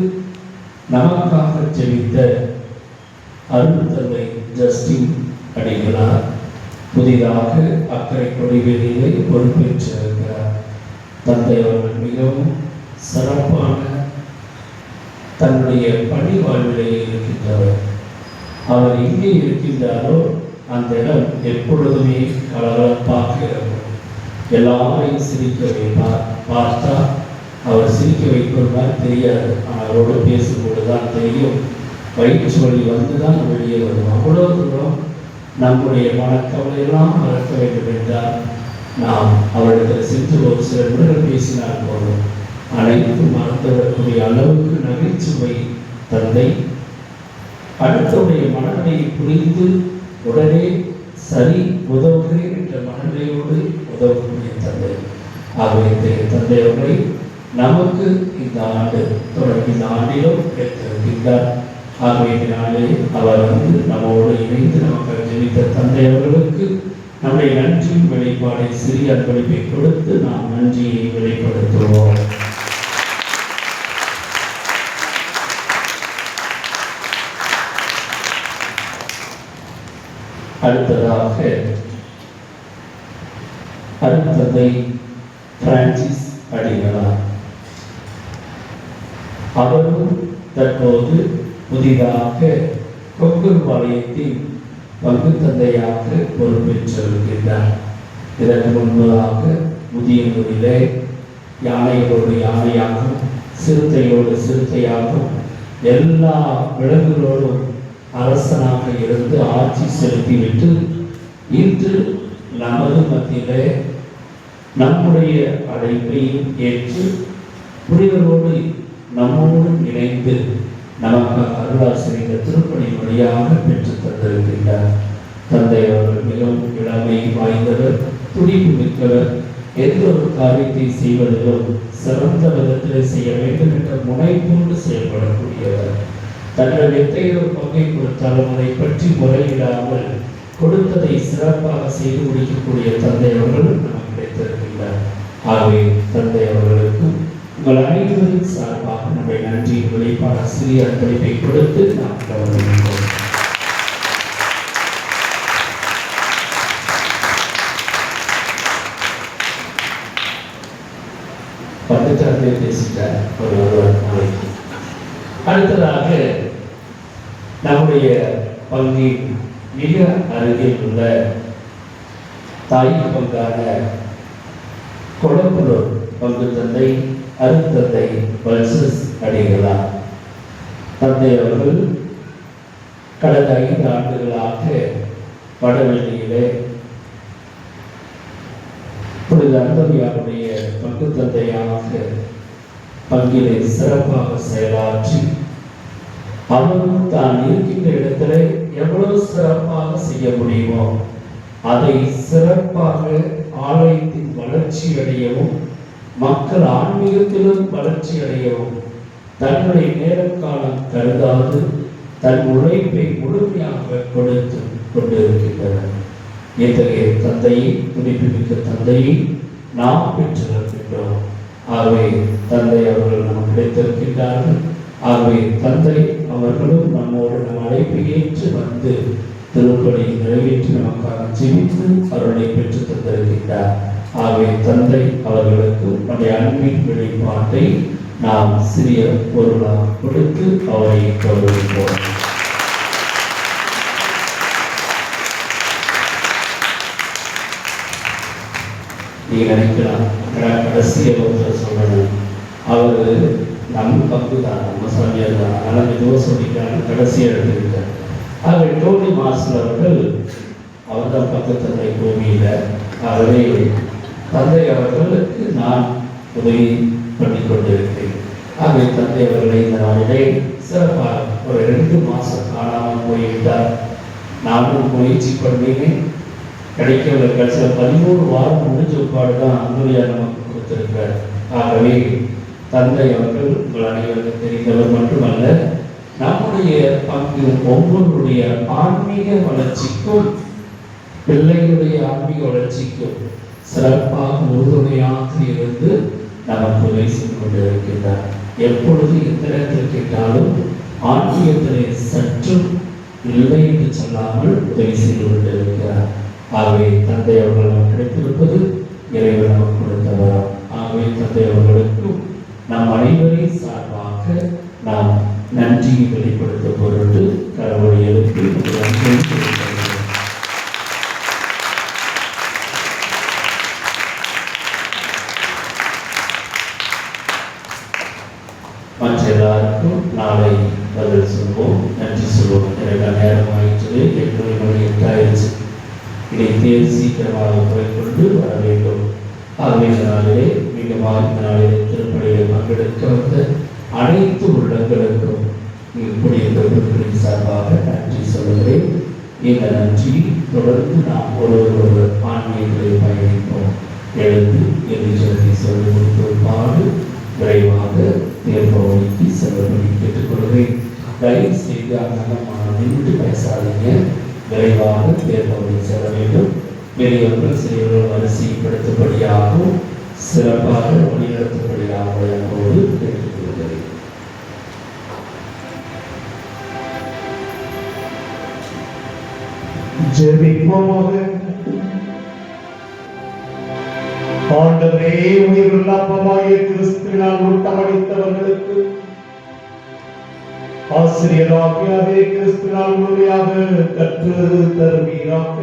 நமக்காக ஜெபித்த அருட்தந்தை ஜஸ்டின் அடிகளார் புதிதாக அக்கறை கொடிவேலியை பொறுப்பேற்றிருக்கிறார். தந்தை அவர்கள் மிகவும் சிறப்பான தன்னுடைய பணி வாழ்விலேயே இருக்கின்றவர். அவர் எங்கே இருக்கின்றாரோ அந்த இடம் எப்பொழுதுமே கலகலப்பாக இருக்கும். எல்லாரையும் சிரிக்க வைப்பார். பார்த்தா அவர் சிரிக்க வைப்பதுதான் தெரியாது. ஆனால் அவரோடு பேசும்போது தான் தெரியும். வயிற்று வலி வந்து தான் வெளியே வரும். அவ்வளோ தூரம் நம்முடைய மனக்கவலையெல்லாம் மறக்க வேண்டும் என்றால் நாம் அவரிடத்தில் சென்று ஒரு சில நிமிடங்கள் பேசினால் போதும். அனைத்தும் மறந்துவிடக்கூடிய அளவுக்கு நகைச்சுவை தந்தை. அடுத்தவுடைய மனநிலையை புரிந்து உடனே சரி உதவுகிறேன் என்ற மனநிலையோடு உதவக்கூடிய தந்தை. ஆகவே தந்தை அவர்களை நமக்கு இந்த ஆண்டு தொடர்ந்து இந்த ஆண்டிலும் கிடைத்திருக்கின்றார். ஆகவே நாளே அவர் வந்து நம்மோடு இணைந்து நமக்கு ஜெபித்த தந்தை அவர்களுக்கு நம்முடைய நன்றியின் வெளிப்பாடை சிறிய அன்பளிப்பை கொடுத்து நாம் நன்றியை வெளிப்படுத்துவோம். அடுத்ததாக அருட்தந்தை பிரான்சிஸ் அடிகளார் அவரும் தற்போது புதிதாக கொங்கல் வலயத்தின் பங்கு தந்தையாக பொறுப்பேற்றிருக்கின்றார். இதற்கு முன்பதாக முதியவரிலே யானைகளோடு யானையாகவும் சிறுத்தையோடு சிறுத்தையாகவும் எல்லா விலங்குகளோடும் அரசனாக இருந்து ஆட்சி செலுத்திவிட்டு இன்று நமது மத்தியிலே நம்முடைய அழைப்பையும் ஏற்று புரிதலோடு நம்மோடு இணைந்து நமக்கு அருளாசிரியர் திருப்பணி வழியாக பெற்று தந்திருக்கின்றார். தந்தை அவர்கள் மிகவும் இளமை வாய்ந்தவர், துடிப்பு மிக்கவர். எந்த ஒரு காரியத்தை செய்வதிலும் சிறந்த விதத்தில் செய்ய வேண்டும் என்ற முனைப்போடு செயல்படக்கூடியவர். தன்னுடைய எத்தகைய ஒரு பங்கை கொடுத்தாலும் அதை பற்றி முறையிடாமல் கொடுத்ததை சிறப்பாக செய்து முடிக்கக்கூடிய தந்தை அவர்கள் நமக்கு கிடைத்திருக்கின்றார். ஆகவே தந்தை அவர்களுக்கு உங்கள் அனைவரின் சார்பாக நம்முடைய நன்றியின் வெளிப்பாடு சிறிய அன்பளிப்பை கொடுத்து நாம் கவனிக்கிறோம். பக்கத்திலே பேசிட்டார் ஒரு நாளைக்கு. அடுத்ததாக நம்முடைய பங்கின் மிக அருகில் உள்ள தாய் பங்கான கொடப்புலூர் பங்கு தந்தை அருந்தந்தை வல்சஸ் அடிகளார். தந்தை அவர்கள் கடந்த 5 ஆண்டுகளாக வடவெளியிலே புனித அந்தோனியாருடைய பங்கு தந்தையாக பங்கிலே சிறப்பாக செயலாற்றி அவரும் தான் இருக்கின்ற இடத்திலே எவ்வளவு சிறப்பாக செய்ய முடியுமோ அதை சிறப்பாக ஆலயத்தின் வளர்ச்சி அடையவும் மக்கள் ஆன்மீகத்திலும் வளர்ச்சி அடையவும் தன்னுடைய நேரம் காலம் கருதாது தன் உழைப்பை முழுமையாக கொடுத்து கொண்டிருக்கின்றனர். இத்தகைய தந்தையை, துடிப்புமிக்க தந்தையை நாம் பெற்றிருக்கின்றோம். ஆகவே தந்தை அவர்கள் நமக்கு கிடைத்திருக்கின்றார்கள். ஆகவே தந்தை அவர்களும் நம்மோடு நம் அழைப்பை ஏற்று வந்து திருப்பணி நிறைவேற்றி நமக்காக ஜெபித்து அருளை பெற்று தந்திருக்கின்றார். ஆகவே தந்தை அவர்களுக்கு நம்முடைய அன்பின் வெளிப்பாட்டை நாம் சிறிய பொருளாக கொடுத்து அவரை கௌரவிப்போம். நீங்க நினைக்கலாம் கடைசியை சொல்லணும், அவர் நம்ம பங்கு தான், நம்ம சாமியார் தான், அதனால் மெதுவாக சொல்லிக்கிறாங்க, கடைசியை எடுத்துக்கிட்டார். ஆகவே டோனி மாஸ்டர் அவர்கள் அவர் தான் பங்கு தந்தை பூமியில். ஆகவே தந்தை அவர்களுக்கு நான் உதவி பண்ணி கொண்டிருக்கிறேன். ஆகவே தந்தை அவர்களை இந்த நாளிலே சிறப்பாக ஒரு 2 மாதம் காணாமல் போய்விட்டார். நானும் முயற்சி பண்ணினேன், கிடைக்கவில்லை. கடைசியில் 13 வாரம் முடிஞ்ச பாடு தான் அந்தோனியா நமக்கு கொடுத்திருக்கிறார். ஆகவே தந்தை அவர்கள் உங்கள் அனைவருக்கும் தெரிந்தவர் மட்டுமல்ல, நம்முடைய பங்கு ஒவ்வொருடைய ஆன்மீக வளர்ச்சிக்கும் பிள்ளைகளுடைய ஆன்மீக வளர்ச்சிக்கும் சிறப்பாக உறுதுணையாக இருந்து நமக்கு உதவி செய்து கொண்டிருக்கின்றார். எப்பொழுது எந்த நேரத்தில் கேட்டாலும் ஆன்மீகத்திலே சற்றும் இல்லை என்று சொல்லாமல் உதவி செய்து கொண்டிருக்கிறார். ஆகவே தந்தை அவர்கள் நமக்கு கிடைத்திருப்பது இறைவன் நமக்கு கொடுத்தவர். ஆகவே தந்தை அவர்களுக்கும் நம் அனைவரின் சார்பாக நாம் நன்றியை வெளிப்படுத்த பொருட்டு கடவுளை எழுப்பி மற்ற எல்லாருக்கும் நாளை பதில் சொல்வோம், நன்றி சொல்வோம். எனக்கு நேரம் ஆயிற்று, 8 மணி 8 ஆயிடுச்சு. இதை தேர்வு சீக்கிரமாக போய்கொண்டு வர வேண்டும். ஆகவே இந்த நாளிலே மீண்டும் இந்த நாளிலே திருப்பணியை பங்கெடுக்க வந்த அனைத்து உள்ளங்களுக்கும் குடியிருப்பவர்களின் சார்பாக நன்றி சொல்லுகிறேன். இந்த நன்றி தொடர்ந்து நாம் ஒருவர் ஆன்மீகங்களை பயணிப்போம். எழுந்து எதிர்த்து சொல்லி கொடுப்பது விரைவாக தேர்பவனிக்கு செல்வபடி கேட்டுக்கொள்கிறேன். தயவு செய்து அங்கமாக நின்று பேசாதீங்க. விரைவாக தேர்பவனி செல்ல வேண்டும். பெரியவர்கள் சிறியவர்கள் வரிசைப்படுத்தபடியாகவும் சிறப்பாக வழிநடத்தபடியாக போது கேட்டுக்கொள்கிறேன். ஜெபிப்போமாக. ஆண்டவரே, உயிருள்ள அப்பமாகிய கிறிஸ்துவினால் ஊட்டமளித்தவர்களுக்கு ஆசிரியராகிய அதே கிறிஸ்துவினால் முழுமையாக கற்று தருவீராக.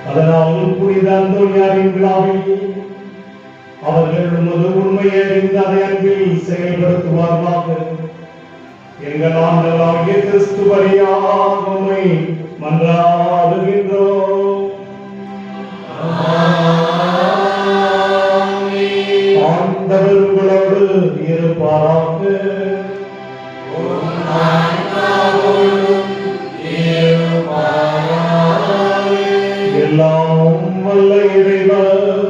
அதனால் புனித அந்தோனியாரின் விழாவில் அவர்கள் உமது உண்மையை அறிந்து அதை அன்பில் செயல்படுத்துவார்களாக. எங்கள் ஆண்டவராகிய கிறிஸ்து வழியாக உம்மை மன்றாடுகின்றோம். ஆண்டவர் உங்களோடு இருப்பாராக. எல்லாம் வல்ல இறைவர்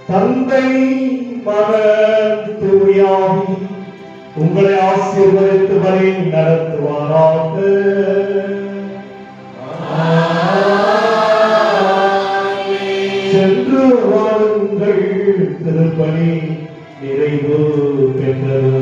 தந்தை மகன் தூயாவி உங்களை ஆசீர்வதித்து வழி நடத்துவாராக. சென்று வாருங்கள், திருப்பலி நிறைவு பெற்றது.